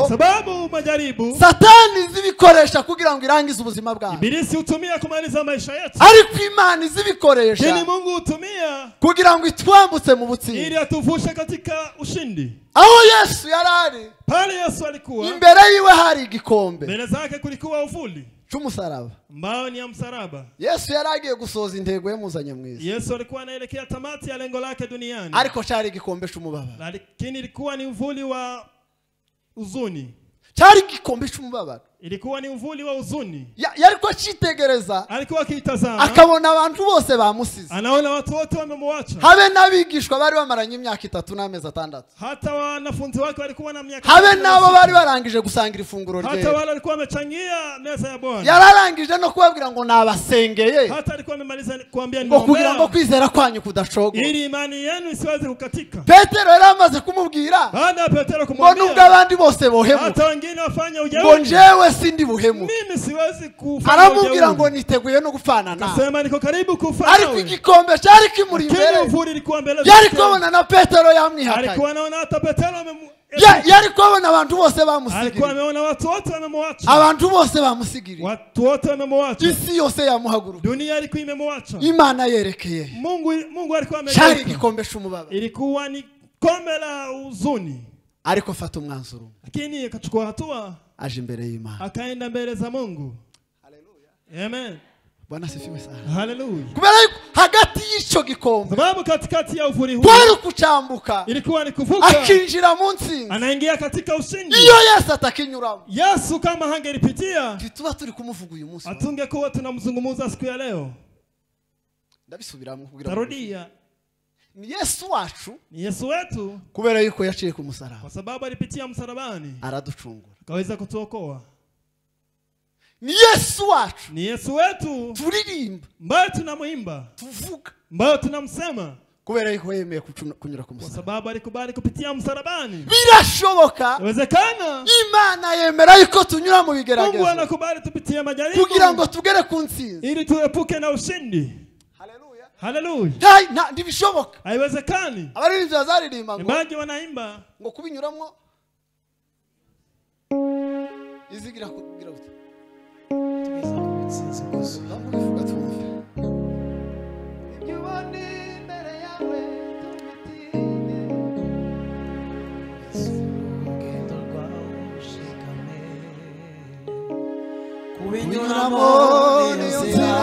Speaker 2: sababu majaribu
Speaker 1: Satani zibikoresha kugira ngo irangize ubuzima bwawe.
Speaker 2: Ibilisi utumia kumaliza maisha yetu.
Speaker 1: Ariko Imana zibikoresha
Speaker 2: Kini Mungu utumia
Speaker 1: kugira ngo itwambutse mu butsinzi.
Speaker 2: Ili atuvushe katika ushindi.
Speaker 1: Aho Yesu yarari.
Speaker 2: Pale Yesu alikuwa.
Speaker 1: Imbere yiwe hari igikombe.
Speaker 2: Mbele zake kulikuwa uvuli.
Speaker 1: Cy'umusaraba.
Speaker 2: Mbao ni ya msalaba.
Speaker 1: Yesu yaragiye gusoza intego yemuzanye mwiza.
Speaker 2: Yesu alikuwa anaelekea tamati ya lengo lake duniani.
Speaker 1: Ariko cyari igikombe cy'umubabaro.
Speaker 2: Lakini ilikuwa ni uvuli wa uzuni.
Speaker 1: Cyari igikombe cy'umubabaro.
Speaker 2: Ilikuwa ni uvuli wa uzuni.
Speaker 1: Yariko akitegereza.
Speaker 2: Alikuwa akitazama.
Speaker 1: Akabona abantu bose bamusize.
Speaker 2: Anaona watu wote wamemwacha.
Speaker 1: Habe nabigishwa bari bamaranye imyaka 3 n'amezi 6.
Speaker 2: Hata wanafunzi wake walikuwa na miaka.
Speaker 1: Habe nabo bari barangije gusangira ifunguro rye.
Speaker 2: Hata wale walikuwa wamechangia meza ya Bwana.
Speaker 1: Yararangije no kubabwira ngo nabasengeye.
Speaker 2: Hata alikuwa amemaliza kuambia
Speaker 1: ngo kugira ngo kwizera kwanyu kudacogo.
Speaker 2: Ili imani yenu isiweze kukatika.
Speaker 1: Petero yaramaze kumubwira.
Speaker 2: Baada ya Petero kumwambia.
Speaker 1: Ngo nubwo abandi bose bohemuka.
Speaker 2: Hata wengine wafanya ujeuri.
Speaker 1: Ngo njewe sindi buhemu
Speaker 2: mimi siwezi kufanya
Speaker 1: aramubwira
Speaker 2: ujeuri.
Speaker 1: ngo niteguye no gupfana nawe
Speaker 2: Akasema niko karibu kufa
Speaker 1: ariko
Speaker 2: nawe.
Speaker 1: igikombe cyari kimuri
Speaker 2: Lakini
Speaker 1: imbere
Speaker 2: uvuli ilikuwa mbele
Speaker 1: yari
Speaker 2: zake.
Speaker 1: kubona na Petero yamwihakaye
Speaker 2: Alikuwa anaona hata Petero
Speaker 1: yari kubona abantu bose
Speaker 2: alikuwa
Speaker 1: bamusigiriye
Speaker 2: ameona watu wote wamemwacha.
Speaker 1: abantu bose bamusigiriye
Speaker 2: Watu wote wamemwacha.
Speaker 1: isi yose yamuhaguruka
Speaker 2: Dunia ilikuwa imemwacha.
Speaker 1: Imana yerekeye
Speaker 2: Mungu alikuwa
Speaker 1: cyari
Speaker 2: amegeuka.
Speaker 1: igikombe cy'umubaba
Speaker 2: Ilikuwa ni kombe la huzuni.
Speaker 1: ariko fata umwanzuro
Speaker 2: Lakini akachukua hatua,
Speaker 1: aje imbere y'Imana.
Speaker 2: akaenda mbele za Mungu.
Speaker 1: Haleluya.
Speaker 2: Amen.
Speaker 1: Bwana sifiwe sana.
Speaker 2: Haleluya.
Speaker 1: Kubera yuko hagati y'icyo gikombe
Speaker 2: Sababu katikati ya uvuli huu
Speaker 1: kwari kucambuka
Speaker 2: ilikuwa ni kuvuka,
Speaker 1: akinjira mu ntsinzi
Speaker 2: anaingia katika ushindi.
Speaker 1: iyo Yesu atakinyuramo
Speaker 2: Yesu kama hangelipitia,
Speaker 1: tuba turi kumuvuga uyu munsi.
Speaker 2: atungekuwa tunamzungumza siku ya leo.
Speaker 1: Ndabisubiramo kugira
Speaker 2: Tarudia,
Speaker 1: ni Yesu wacu
Speaker 2: ni Yesu wetu,
Speaker 1: kubera yuko yaciye ku musaraba
Speaker 2: kwa sababu alipitia msalabani
Speaker 1: araducungura.
Speaker 2: akaweza kutuokoa.
Speaker 1: Ni Yesu wacu
Speaker 2: Ni Yesu wetu
Speaker 1: turirimba
Speaker 2: ambaye tunamuimba,
Speaker 1: tuvuga
Speaker 2: ambaye tunamsema,
Speaker 1: kubera yuko yemeye kunyura ku
Speaker 2: kwa
Speaker 1: musaraba.
Speaker 2: sababu alikubali kupitia msalabani.
Speaker 1: Birashoboka
Speaker 2: Inawezekana
Speaker 1: Imana yemera yuko tunyura mu
Speaker 2: Mungu
Speaker 1: bigeragezo
Speaker 2: anakubali tupitie majaribu
Speaker 1: kugira ngo tugere ku ntsinzi.
Speaker 2: ili tuepuke na ushindi.
Speaker 1: Haleluya.
Speaker 2: Haleluya.
Speaker 1: Ndibishoboka.
Speaker 2: Haiwezekani.
Speaker 1: Abaririmbyi bazaririmba ngo
Speaker 2: Imbaji wanaimba
Speaker 1: ngo kubinyuramo izigira kugira gute
Speaker 3: tugeza ku ntsinzi gusa.
Speaker 1: ndamuvuga tumve
Speaker 3: urugendo rwawe ushikame
Speaker 1: kubinyuramo niyo nzira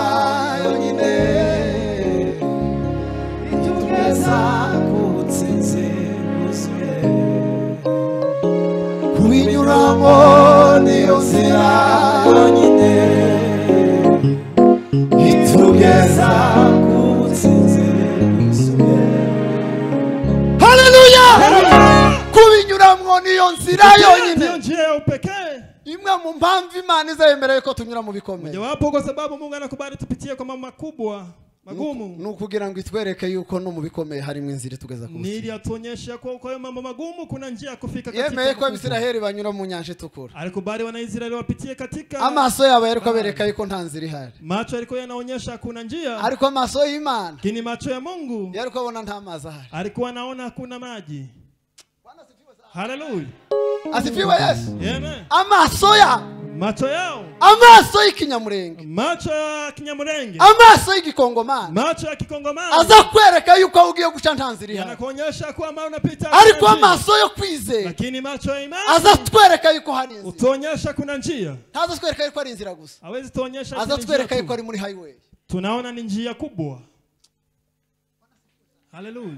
Speaker 1: yonyine
Speaker 3: itugeza ku butsinzi bwuzuye.
Speaker 1: kubinyuramo niyo nzira
Speaker 3: yonyine itugeza ku butsinzi bwuzuye.
Speaker 1: haleluya kubinyuramo niyo nzira
Speaker 2: ndiyo
Speaker 1: yonyine
Speaker 2: njia ya upekee.
Speaker 1: imwe mu mpamvu Imana izemereye ko tunyura mu bikomeye
Speaker 2: Jawapo kwa sababu Mungu anakubali tupitie kwa mambo makubwa magumu,
Speaker 1: ni ukugira ngo itwereke yuko no mu bikomeye harimo inzira itugeza ku
Speaker 2: ni
Speaker 1: butsinzi.
Speaker 2: ili atuonyeshe kwa hiyo mambo magumu kuna njia ya kufika katika
Speaker 1: yemeye ko
Speaker 2: makubwa.
Speaker 1: Abisiraheli banyura mu nyanja itukura
Speaker 2: Alikubali Wanaisraeli wapitie katika
Speaker 1: amaso yabo yari kubereka yuko nta nzira ihari
Speaker 2: macho yalikuwa yanaonyesha kuna njia,
Speaker 1: ariko amaso y'Imana
Speaker 2: lakini macho ya Mungu
Speaker 1: yari kubona nta mazi ahari.
Speaker 2: alikuwa anaona hakuna maji. Haleluya.
Speaker 1: Asifiwe Yesu.
Speaker 2: Amen.
Speaker 1: Amaso ya
Speaker 2: Macho yao,
Speaker 1: amaso y'ikinyamurenge
Speaker 2: macho ya Kinyamurenge,
Speaker 1: amaso y'igikongomani
Speaker 2: macho ya Kikongomani
Speaker 1: aza kwereka yuko ugiye guca nta nzira ihari,
Speaker 2: yanakuonyesha kwamba unapita
Speaker 1: ariko
Speaker 2: kuna njia.
Speaker 1: amaso yo kwizera
Speaker 2: Lakini macho ya imani
Speaker 1: aza twereka yuko hari inzira,
Speaker 2: utuonyesha kuna njia,
Speaker 1: ntaza twereka yuko ari inzira gusa,
Speaker 2: hawezi tuonyesha
Speaker 1: aza
Speaker 2: kuna njia
Speaker 1: twereka
Speaker 2: tu.
Speaker 1: yuko ari muri highway.
Speaker 2: Tunaona ni njia kubwa. Haleluya.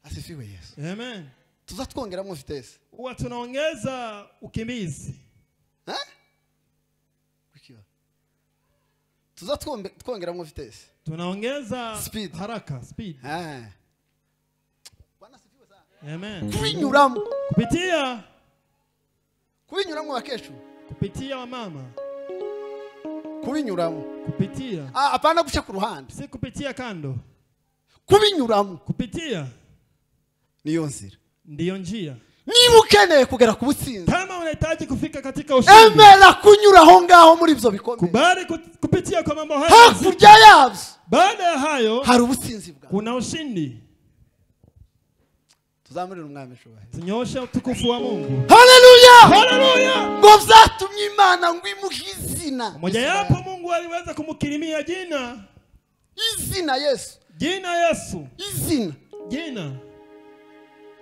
Speaker 1: Asifiwe Yesu.
Speaker 2: Amen.
Speaker 1: Tuza twongeramo vitesi
Speaker 2: Huwa tunaongeza ukimbizi.
Speaker 1: tuza twongeramo vitesi
Speaker 2: Tunaongeza
Speaker 1: Speed.
Speaker 2: haraka, speed. Amen.
Speaker 1: kubinyuramo kubinyuramo bakeshu
Speaker 2: kupitia wamama,
Speaker 1: kubinyuramo
Speaker 2: kupitia
Speaker 1: apana guca ku ruhande,
Speaker 2: si kupitia kando,
Speaker 1: kubinyuramo
Speaker 2: kupitia
Speaker 1: niyo nzira.
Speaker 2: ndiyo njia.
Speaker 1: Niba ukeneye kugera ku butsinzi,
Speaker 2: Kama unahitaji kufika katika ushindi,
Speaker 1: emera kunyura aho ngaho muri ibyo bikomeye.
Speaker 2: kubali kupitia kwa mambo haya.
Speaker 1: Hakurya yabyo
Speaker 2: Baada ya hayo
Speaker 1: hari ubutsinzi bwawe.
Speaker 2: kuna ushindi.
Speaker 1: Tuzamurire umwami shubahe.
Speaker 2: Tunyoshe utukufu wa Mungu.
Speaker 1: Haleluya.
Speaker 2: Haleluya.
Speaker 1: Ngo vyatumye Imana ngo imuhe izina.
Speaker 2: Moja yapo Mungu aliweza kumkirimia jina.
Speaker 1: Izina Yesu.
Speaker 2: Jina Yesu.
Speaker 1: Izina.
Speaker 2: Jina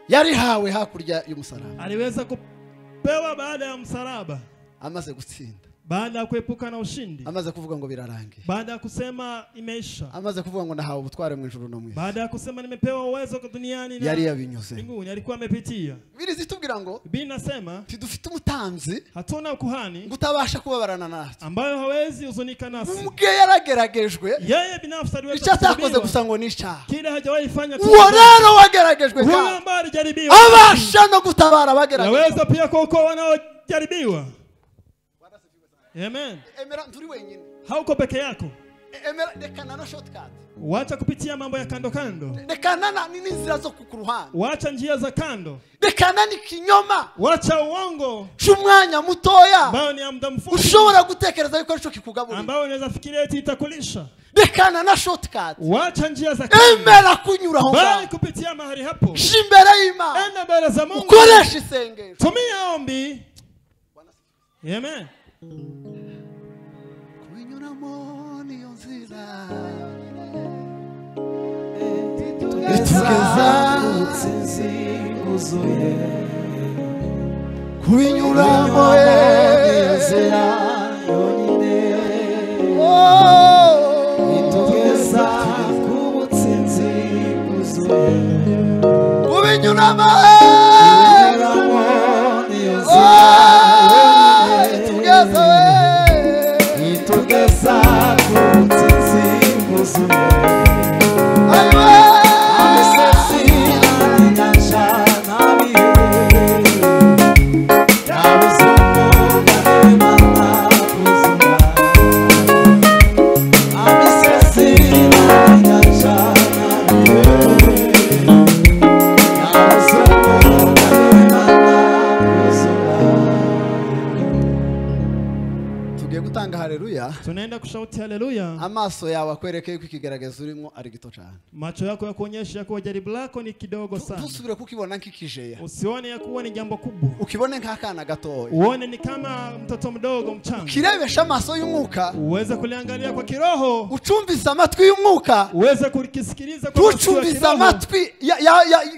Speaker 1: Yari hawe hakurya y'umusaraba.
Speaker 2: aliweza kupewa baada ya msalaba,
Speaker 1: Amaze gutsinda.
Speaker 2: baada ya kuepuka na ushindi,
Speaker 1: Amaze kuvuga ngo birarangiye.
Speaker 2: baada ya kusema imeisha,
Speaker 1: Amaze kuvuga ngo nahawe ubutware mu ijuru no mu isi.
Speaker 2: baada ya kusema nimepewa uwezo kwa duniani na
Speaker 1: Yari yabinyuze.
Speaker 2: mbinguni, alikuwa amepitia.
Speaker 1: Biri zitubwira ngo
Speaker 2: Biblia inasema
Speaker 1: tidufite umutamzi
Speaker 2: hatuna kuhani
Speaker 1: ngutabasha kubabarana natwe.
Speaker 2: ambayo hawezi huzunika nasi.
Speaker 1: Ubwe yarageragejwe.
Speaker 2: Yeye binafsi aliweza
Speaker 1: Icyo atakoze
Speaker 2: kujaribiwa,
Speaker 1: gusa ngo ni icyaha.
Speaker 2: kile hajawahi fanya
Speaker 1: Uwo rero wageragejwe
Speaker 2: huyo
Speaker 1: kandi
Speaker 2: ambaye alijaribiwa
Speaker 1: abasha no gutabara abageragejwe.
Speaker 2: yaweza pia kuokoa wanaojaribiwa. Amen.
Speaker 1: Emera nturi wenyine.
Speaker 2: Hauko peke yako.
Speaker 1: rekana na shortcut.
Speaker 2: Wacha kupitia mambo ya kando kando.
Speaker 1: Rekana na n'inzira zo kuruhanga.
Speaker 2: Wacha njia za kando.
Speaker 1: Rekana ni kinyoma.
Speaker 2: Wacha uongo.
Speaker 1: Cy'umwanya mutoya.
Speaker 2: Ambao ni muda mfupi.
Speaker 1: Ushobora gutekereza yuko arico kikugaburira.
Speaker 2: Ambao unaweza fikiria eti itakulisha.
Speaker 1: Rekana na shortcut.
Speaker 2: Wacha njia za kando.
Speaker 1: Emera kunyura aho.
Speaker 2: Bali kupitia mahali hapo.
Speaker 1: Shimbere y'Imana.
Speaker 2: Enda mbele za Mungu.
Speaker 1: Ukoresha isengesho.
Speaker 2: Tumia ombi. Amen.
Speaker 1: Kunyuramo niyo nzira.
Speaker 3: Tugeza utsinzi uzuye.
Speaker 1: Kunyuramo
Speaker 3: nzira yonyine. Tugeza kubutsinzi uzuye.
Speaker 1: Kunyuramo
Speaker 3: niyo nzira. Tugeza kubutsinzi uzuye.
Speaker 2: Tunaenda kushauti haleluya.
Speaker 1: Amaso yawe akwereke yuko ikigaragaza urimo ari gito cyane.
Speaker 2: Macho yako yakuonyesha kuwa jaribu lako ni kidogo sana.
Speaker 1: Dusubire kukibona nk'ikijeya.
Speaker 2: Usione ya kuwa ni jambo kubwa.
Speaker 1: Ukibone nk'akana gatoya.
Speaker 2: Uone ni kama mtoto mdogo mchanga.
Speaker 1: Kirebesha amaso y'umwuka.
Speaker 2: Uweze kuliangalia kwa kiroho.
Speaker 1: Ucumbisa amatwi y'umwuka.
Speaker 2: Uweze kulikisikiliza kwa masikio ya kiroho.
Speaker 1: Ucumbisa amatwi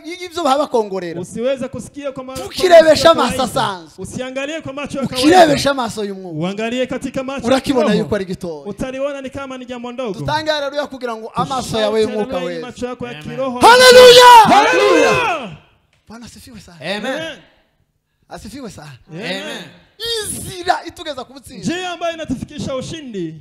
Speaker 1: y'ibyo babakongorera.
Speaker 2: Usiweze kusikia kwa masikio.
Speaker 1: Ukirebesha amaso asanzwe.
Speaker 2: Usiangalie kwa macho ya kawaida.
Speaker 1: Ukirebesha amaso y'umwuka.
Speaker 2: Uangalie katika macho.
Speaker 1: Urakibona yuko ari gitoya.
Speaker 2: Utaliona ni kama ni jambo ndogo.
Speaker 1: Tutanga haleluya kugira ngo amaso yawe y'umwuka we.
Speaker 2: Macho yako ya kiroho.
Speaker 1: Haleluya!
Speaker 2: Haleluya!
Speaker 1: Bwana asifiwe sana.
Speaker 3: Amen.
Speaker 1: Asifiwe sana.
Speaker 3: Amen.
Speaker 1: Inzira itugeza kubutsinda.
Speaker 2: Njia ambayo inatufikisha ushindi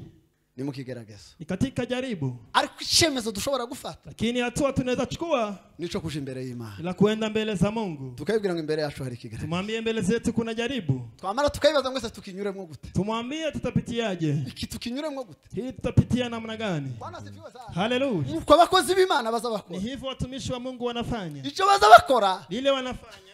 Speaker 1: ni mukigerageza.
Speaker 2: ni katika jaribu.
Speaker 1: Ariko icyemezo dushobora gufata.
Speaker 2: Lakini hatua tunaweza chukua
Speaker 1: nico kuja imbere y'Imana.
Speaker 2: Ila kuenda mbele za Mungu.
Speaker 1: Tukayibwira ngo imbere yacu hari kigaragaza.
Speaker 2: Tumwambie mbele zetu kuna jaribu.
Speaker 1: Twamara tukayibaza ngo se tukinyuremo gute?
Speaker 2: Tumwambie tutapitiaje?
Speaker 1: Iki tukinyuremo gute?
Speaker 2: Hii tutapitia namna gani?
Speaker 1: Bwana asifiwe sana.
Speaker 2: Haleluya.
Speaker 1: Uko abakozi b'Imana baza bakora.
Speaker 2: Ni hivyo watumishi wa Mungu wanafanya.
Speaker 1: Ico baza bakora.
Speaker 2: Lile wanafanya.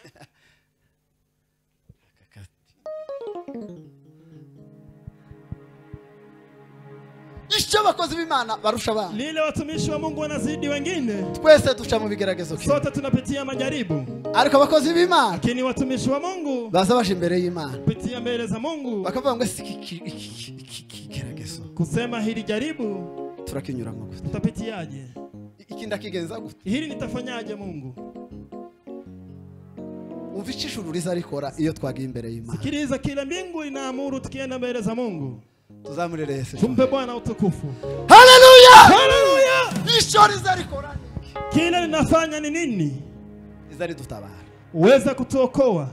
Speaker 1: Ico abakozi b'Imana barusha abantu.
Speaker 2: Lile watumishi wa Mungu wanazidi wengine.
Speaker 1: Twese duca mu bigeragezo kimwe.
Speaker 2: Sote tunapitia majaribu.
Speaker 1: Ariko abakozi b'Imana.
Speaker 2: Lakini watumishi wa Mungu
Speaker 1: baza basha imbere y'Imana.
Speaker 2: Pitia mbele za Mungu.
Speaker 1: Bakavuga ngo ikigeragezo.
Speaker 2: Kusema hili jaribu
Speaker 1: turakinyuramo gute?
Speaker 2: Tutapitiaje?
Speaker 1: Iki ndakigenza gute?
Speaker 2: Hili nitafanyaje Mungu?
Speaker 1: Umvice ijuru riza rikora iyo twagiye imbere y'Imana.
Speaker 2: Sikiliza kila mbingu inaamuru tukienda mbele za Mungu.
Speaker 1: Tuzamurere Yesu.
Speaker 2: Tumpe Bwana utukufu.
Speaker 1: Haleluya!
Speaker 2: Haleluya!
Speaker 1: Isho riza rikora.
Speaker 2: Kila linafanya ni nini?
Speaker 1: Izari dutabara.
Speaker 2: Uweza kutuokoa.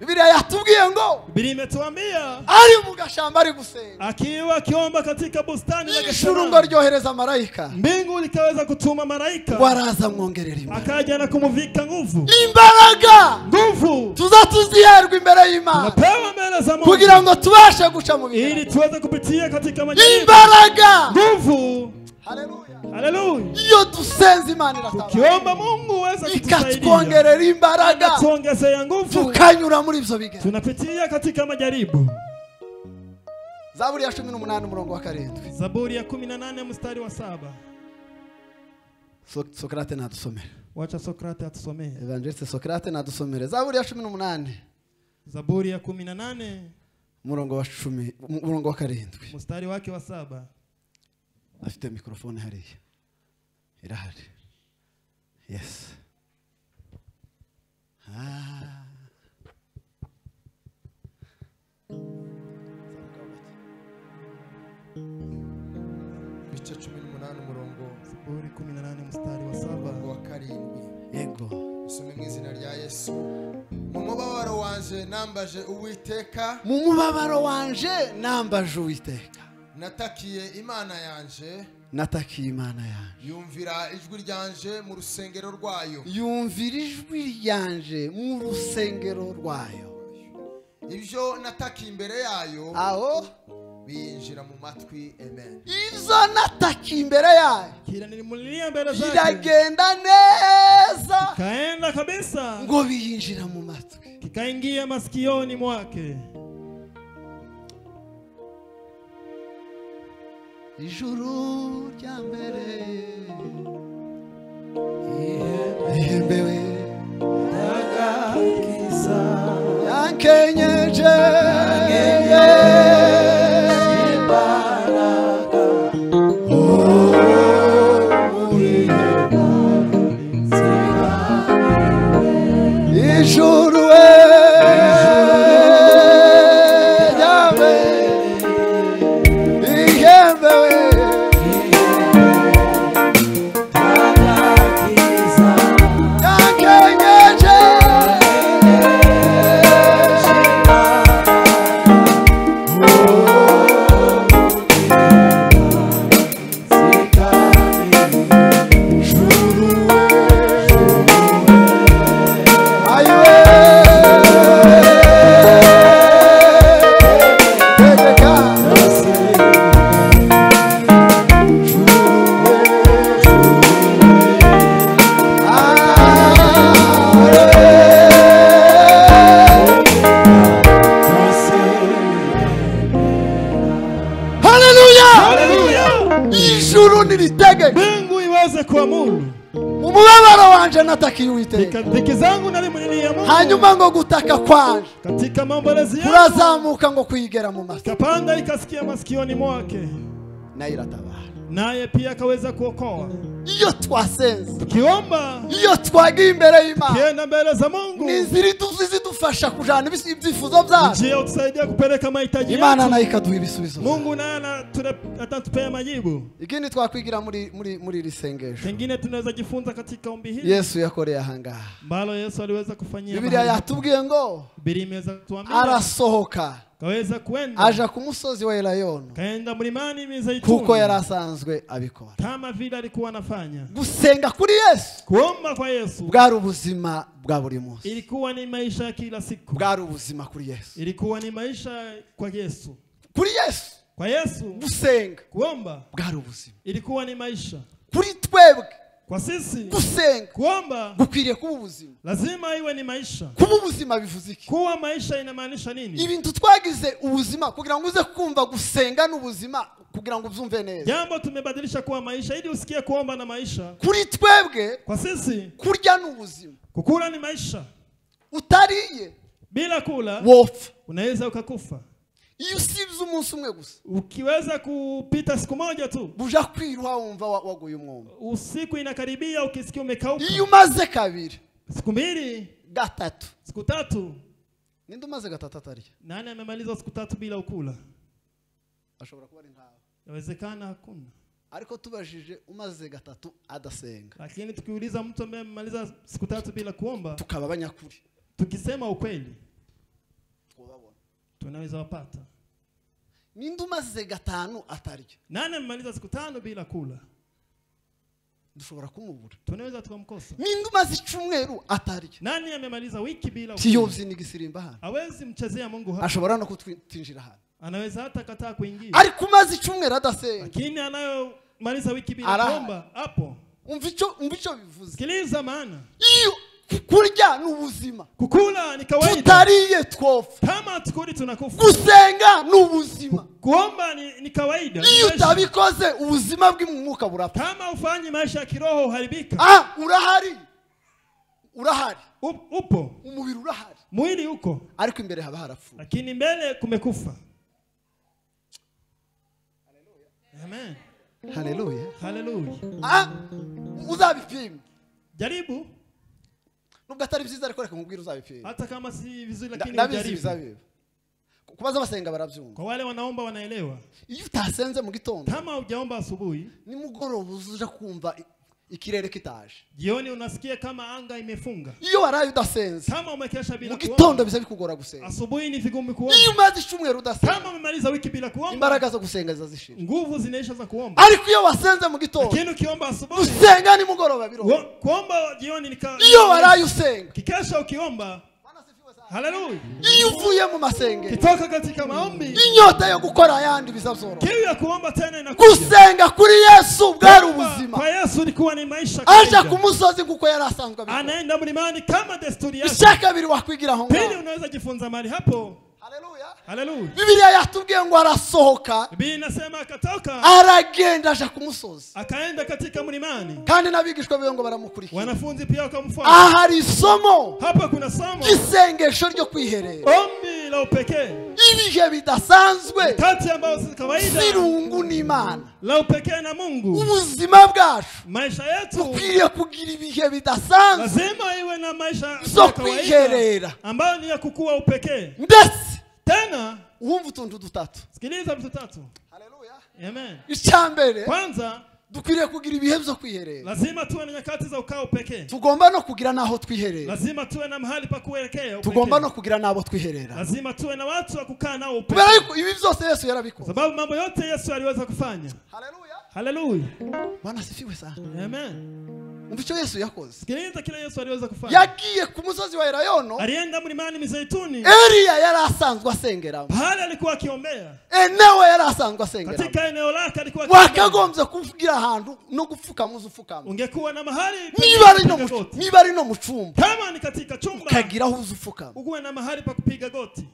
Speaker 1: Biblia yatubwiye ngo
Speaker 2: Biblia imetuambia
Speaker 1: ari mu gashamba ari gusenga.
Speaker 2: Akiwa akiomba katika bustani la
Speaker 1: Ijuru ngo ryohereza malaika.
Speaker 2: Mbingu likaweza kutuma malaika.
Speaker 1: Waraza mwongerera imbaraga.
Speaker 2: Akaja na kumuvika nguvu.
Speaker 1: Imbaraga!
Speaker 3: Nguvu!
Speaker 1: Tuzatuziherwa imbere y'Imana.
Speaker 2: Tunapewa mbele za Mungu.
Speaker 1: Kugira ngo tubashe guca mu bigeragezo.
Speaker 2: Ili tuweze kupitia katika majaribu.
Speaker 1: Imbaraga!
Speaker 2: Nguvu!
Speaker 1: Haleluya.
Speaker 2: Haleluya.
Speaker 1: Iyo dusenze Imana iratabara.
Speaker 2: Tukiomba Mungu uweze kutusaidia.
Speaker 1: Ikatwongerera imbaraga.
Speaker 2: Tuongezea nguvu.
Speaker 1: Tukanyura muri ivyo bigeragezo.
Speaker 2: Tunapitia katika majaribu.
Speaker 1: Zaburi ya 18 umurongo wa 7.
Speaker 2: Zaburi ya 18 mstari wa 7.
Speaker 1: Sokrate nadusomere.
Speaker 2: Wacha Sokrate atusomee.
Speaker 1: Evangelist Sokrate nadusomere. Zaburi ya 18.
Speaker 2: Zaburi ya 18
Speaker 1: umurongo wa 10 umurongo wa 7.
Speaker 2: mstari wake wa 7.
Speaker 1: Afite mikrofone hariya. Irahari. Yes.
Speaker 4: Bice 18 umurongo
Speaker 2: Zaburi 18 mstari wa 7
Speaker 4: wa 7.
Speaker 1: Yego.
Speaker 4: Usome mu izina rya Yesu. Mu mubabaro wanje nambaje Uwiteka.
Speaker 1: Mu mubabaro wanje nambaje Uwiteka.
Speaker 4: Natakiye Imana yanje.
Speaker 1: Natakiye Imana yanje.
Speaker 4: Yumvira ijwi ryanje mu rusengero rwayo.
Speaker 1: Yumvira ijwi ryanje mu rusengero rwayo.
Speaker 4: Ibyo natakiye imbere yayo.
Speaker 1: Aho
Speaker 4: biyinjira mu matwi. Amen.
Speaker 1: izo nataki imbere yayo
Speaker 2: kila nilimulilia mbele zake
Speaker 1: iragenda neza
Speaker 2: kaenda kabisa,
Speaker 1: ngo biyinjira mu matwi.
Speaker 2: kikaingia masikioni mwake.
Speaker 1: ijuru rya mbere ihembewe
Speaker 3: agakiza
Speaker 1: yankenyeje
Speaker 3: imbaraga
Speaker 1: ijuru ryawe ihembewe
Speaker 3: agakiza
Speaker 1: yankenyeje ijuru nilitege
Speaker 2: Mungu iweze kuamuru
Speaker 1: umubabaro wanje natakiye Uwiteka,
Speaker 2: dhiki zangu nalimulilia Mungu,
Speaker 1: hanyuma ngo gutaka kwanje
Speaker 2: katika maombolezi yangu
Speaker 1: kurazamuka ngo kwigera mu matwi,
Speaker 2: kapanda ikasikia masikioni mwake,
Speaker 1: nayo iratabara.
Speaker 2: naye pia akaweza kuokoa.
Speaker 1: Iyo twasenze,
Speaker 2: Tukiomba
Speaker 1: iyo twagiye imbere y'Imana,
Speaker 2: kienda mbele za Mungu,
Speaker 1: ni inzira zidufasha kujana ibyifuzo byacu,
Speaker 2: njia utusaidia kupeleka mahitaji
Speaker 1: Imana
Speaker 2: yetu.
Speaker 1: nayo ikaduha ibisubizo.
Speaker 2: Mungu naye atatupea majibu.
Speaker 1: Ikindi twakwigira muri iri sengesho
Speaker 2: Pengine tunaweza jifunza katika ombi hili
Speaker 1: Yesu yakoreye ahangaha.
Speaker 2: ambalo Yesu aliweza kufanyia.
Speaker 1: Biblia
Speaker 2: mahali.
Speaker 1: yatubwiye ngo
Speaker 2: Biblia imeweza kutuambia
Speaker 1: arasohoka
Speaker 2: kaweza kwenda
Speaker 1: aja ku musozi wa Elayono
Speaker 2: kaenda mlimani Mizeituni
Speaker 1: kuko yari asanzwe abikora.
Speaker 2: kama vile alikuwa anafanya.
Speaker 1: Gusenga kuri Yesu
Speaker 2: Kuomba kwa Yesu
Speaker 1: bwari ubuzima bwa buri munsi,
Speaker 2: ilikuwa ni maisha ya kila siku.
Speaker 1: bwari ubuzima kuri Yesu.
Speaker 2: Ilikuwa ni maisha kwa Yesu.
Speaker 1: Kuri Yesu
Speaker 2: Kwa Yesu
Speaker 1: gusenga
Speaker 2: kuomba
Speaker 1: bwari ubuzima.
Speaker 2: ilikuwa ni maisha.
Speaker 1: Kuri twebwe
Speaker 2: Kwa sisi
Speaker 1: gusenga
Speaker 2: kuomba
Speaker 1: gukwiriye kuba ubuzima.
Speaker 2: lazima iwe ni maisha.
Speaker 1: Kuba ubuzima bivuze iki?
Speaker 2: Kuwa maisha inamaanisha nini?
Speaker 1: Ibintu twagize ubuzima kugira ngo uze kumva gusenga n'ubuzima, kugira ngo ubyumve neza.
Speaker 2: Jambo tumebadilisha kuwa maisha ili usikie kuomba na maisha.
Speaker 1: Kuri twebwe
Speaker 2: Kwa sisi
Speaker 1: kurya n'ubuzima.
Speaker 2: kukula ni maisha.
Speaker 1: Utariye
Speaker 2: Bila kula
Speaker 1: wopfa.
Speaker 2: unaweza ukakufa.
Speaker 1: Iyo usibye umunsi umwe gusa
Speaker 2: Ukiweza kupita siku moja tu,
Speaker 1: buja kwiruha wumva waguye umwuma.
Speaker 2: usiku inakaribia ukisikia umekauka.
Speaker 1: Iyo umaze kabiri
Speaker 2: Siku mbili,
Speaker 1: gatatu,
Speaker 2: siku tatu.
Speaker 1: ninde umaze gatatu atarya?
Speaker 2: Nani amemaliza siku tatu bila ukula?
Speaker 1: Ashobora kuba ari ntawe.
Speaker 2: Yawezekana hakuna.
Speaker 1: Ariko tubajije umaze gatatu adasenga,
Speaker 2: Lakini tukiuliza mtu ambaye amemaliza siku tatu bila kuomba,
Speaker 1: tukaba abanyakuri,
Speaker 2: tukisema ukweli,
Speaker 1: twababona.
Speaker 2: tunaweza wapata.
Speaker 1: Ninde umaze gatanu atarya?
Speaker 2: Nani amemaliza siku tano bila kula?
Speaker 1: Dushobora kumubura.
Speaker 2: Tunaweza tukamkosa.
Speaker 1: Ninde umaze icyumweru atarya?
Speaker 2: Nani amemaliza wiki bila
Speaker 1: Tiyo
Speaker 2: kula?
Speaker 1: byinigisimba hano.
Speaker 2: Hawezi mchezea Mungu hapa.
Speaker 1: Ashobora no kutinjira hano.
Speaker 2: Anaweza hata kataa kuingia.
Speaker 1: Ariko umaze icyumweru adasenga.
Speaker 2: Lakini anayomaliza wiki bila
Speaker 1: Ara.
Speaker 2: kuomba hapo.
Speaker 1: Umva icyo bivuze.
Speaker 2: Sikiliza maana.
Speaker 1: Iyo kurya n'ubuzima.
Speaker 2: Kukula ni kawaida.
Speaker 1: Tutariye twofa.
Speaker 2: Kama tukuli tunakufa.
Speaker 1: Gusenga n'ubuzima.
Speaker 2: Kuomba ni kawaida. ni
Speaker 1: Iyo
Speaker 2: maisha.
Speaker 1: utabikoze ubuzima bw'umwuka burapfa.
Speaker 2: Kama ufanyi maisha ya kiroho haribika.
Speaker 1: Urahari. Urahari.
Speaker 2: Upo.
Speaker 1: Umubiri urahari.
Speaker 2: Mwili uko.
Speaker 1: Ariko imbere haba harapfuye.
Speaker 2: Lakini mbele kumekufa. Amen.
Speaker 1: Haleluya.
Speaker 2: Haleluya.
Speaker 1: Uzabipima.
Speaker 2: Jaribu.
Speaker 1: Nubwo atari byiza ariko reka nkubwire uzabipima.
Speaker 2: Hata kama si vizuri lakini
Speaker 1: Ndabizi
Speaker 2: jaribu.
Speaker 1: bizabiba. Kubaza basenga barabyumva.
Speaker 2: Kwa wale wanaomba wanaelewa.
Speaker 1: Iyo utasenze mu gitondo,
Speaker 2: Kama hujaomba asubuhi,
Speaker 1: nimugoroba uzuja kumva ikirere kitaje.
Speaker 2: jioni unasikia kama anga imefunga.
Speaker 1: Iyo waraye udasenze,
Speaker 2: Kama umekesha bila
Speaker 1: mu
Speaker 2: kuomba,
Speaker 1: gitondo biza bikugora gusenga.
Speaker 2: asubuhi ni vigumu kuomba.
Speaker 1: Iyo umaze icyumweru udasenga,
Speaker 2: Kama umemaliza wiki bila kuomba,
Speaker 1: imbaraga zo gusenga zizashira.
Speaker 2: nguvu zinaisha za kuomba.
Speaker 1: Ariko iyo wasenze mu gitondo,
Speaker 2: Lakini ukiomba asubuhi,
Speaker 1: usenga nimugoroba biro.
Speaker 2: kuomba jioni
Speaker 1: Iyo waraye usenga,
Speaker 2: kikesha ukiomba, Haleluya.
Speaker 1: iyo uvuye mu masengero
Speaker 2: Kitoka katika maombi.
Speaker 1: inyota yo gukora ayandi bizazoro
Speaker 2: Kiu ya kuomba tena inakuja.
Speaker 1: gusenga kuri Yesu bwari ubuzima
Speaker 2: Kwa Yesu ilikuwa ni maisha
Speaker 1: aja
Speaker 2: kawaida.
Speaker 1: ku musozi nguko yari asanzwe abikora
Speaker 2: Anaenda mlimani kama desturi yake.
Speaker 1: ishaka biri wakwigira aho
Speaker 2: Pili
Speaker 1: ngaho
Speaker 2: unaweza jifunza mahali hapo.
Speaker 1: haleluya
Speaker 2: Haleluya.
Speaker 1: Biblia yatubwiye ngo arasohoka
Speaker 2: Biblia inasema akatoka
Speaker 1: aragenda aja ku musozi
Speaker 2: akaenda katika mlimani.
Speaker 1: kandi n'abigishwa be ngo baramukurikira
Speaker 2: Wanafunzi pia wakamfuata.
Speaker 1: ahari isomo
Speaker 2: Hapa kuna somo.
Speaker 1: isengesho ryo kwiherera
Speaker 2: Ombi la upekee.
Speaker 1: ibihe bidasanzwe
Speaker 2: Kati ambao si kawaida.
Speaker 1: zirungu n'Imana
Speaker 2: La upekee na Mungu.
Speaker 1: ubuzima bwacu
Speaker 2: Maisha yetu
Speaker 1: ukwiriye kugira ibihe bidasanzwe
Speaker 2: lazima iwe na maisha
Speaker 1: zo
Speaker 2: ya kawaida
Speaker 1: kwiherera
Speaker 2: ambayo ni ya kukua upekee.
Speaker 1: ndetse
Speaker 2: Tena
Speaker 1: wumva utuntu dutatu
Speaker 2: sikiliza vitu tatu.
Speaker 1: haleluya
Speaker 2: Amen.
Speaker 1: icyambere
Speaker 2: Kwanza
Speaker 1: dukwiriye kugira ibihe byo kwiherera
Speaker 2: lazima tuwe na nyakati za ukao pekee.
Speaker 1: tugomba no kugira naho twiherera
Speaker 2: Lazima tuwe na mahali pa kuelekea
Speaker 1: tugomba no
Speaker 2: upekee.
Speaker 1: kugira nabo twiherera
Speaker 2: Lazima tuwe na watu wa kukaa nao
Speaker 1: kubera
Speaker 2: upekee.
Speaker 1: yuko ibi byose Yesu yarabikoze
Speaker 2: Sababu mambo yote Yesu aliweza kufanya.
Speaker 1: haleluya
Speaker 2: Haleluya.
Speaker 1: Bwana asifiwe sana
Speaker 2: Amen.
Speaker 1: umva icyo Yesu yakoze
Speaker 2: Sikiliza kile Yesu aliweza kufanya.
Speaker 1: yagiye ku musozi wa Elayono
Speaker 2: Alienda mlimani Mizeituni.
Speaker 1: Eliya yari asanzwe asengeramo
Speaker 2: Pale alikuwa akiombea.
Speaker 1: eneo yari asanzwe asengeramo
Speaker 2: Katika eneo lake alikuwa akiombea.
Speaker 1: wakagombye kuvugira ahantu no gupfukama uzupfukama
Speaker 2: Ungekuwa na mahali
Speaker 1: niba ari no mu cyumba
Speaker 2: kama ni katika chumba
Speaker 1: ukagira aho uzupfukama
Speaker 2: uwe na mahali pa kupiga goti.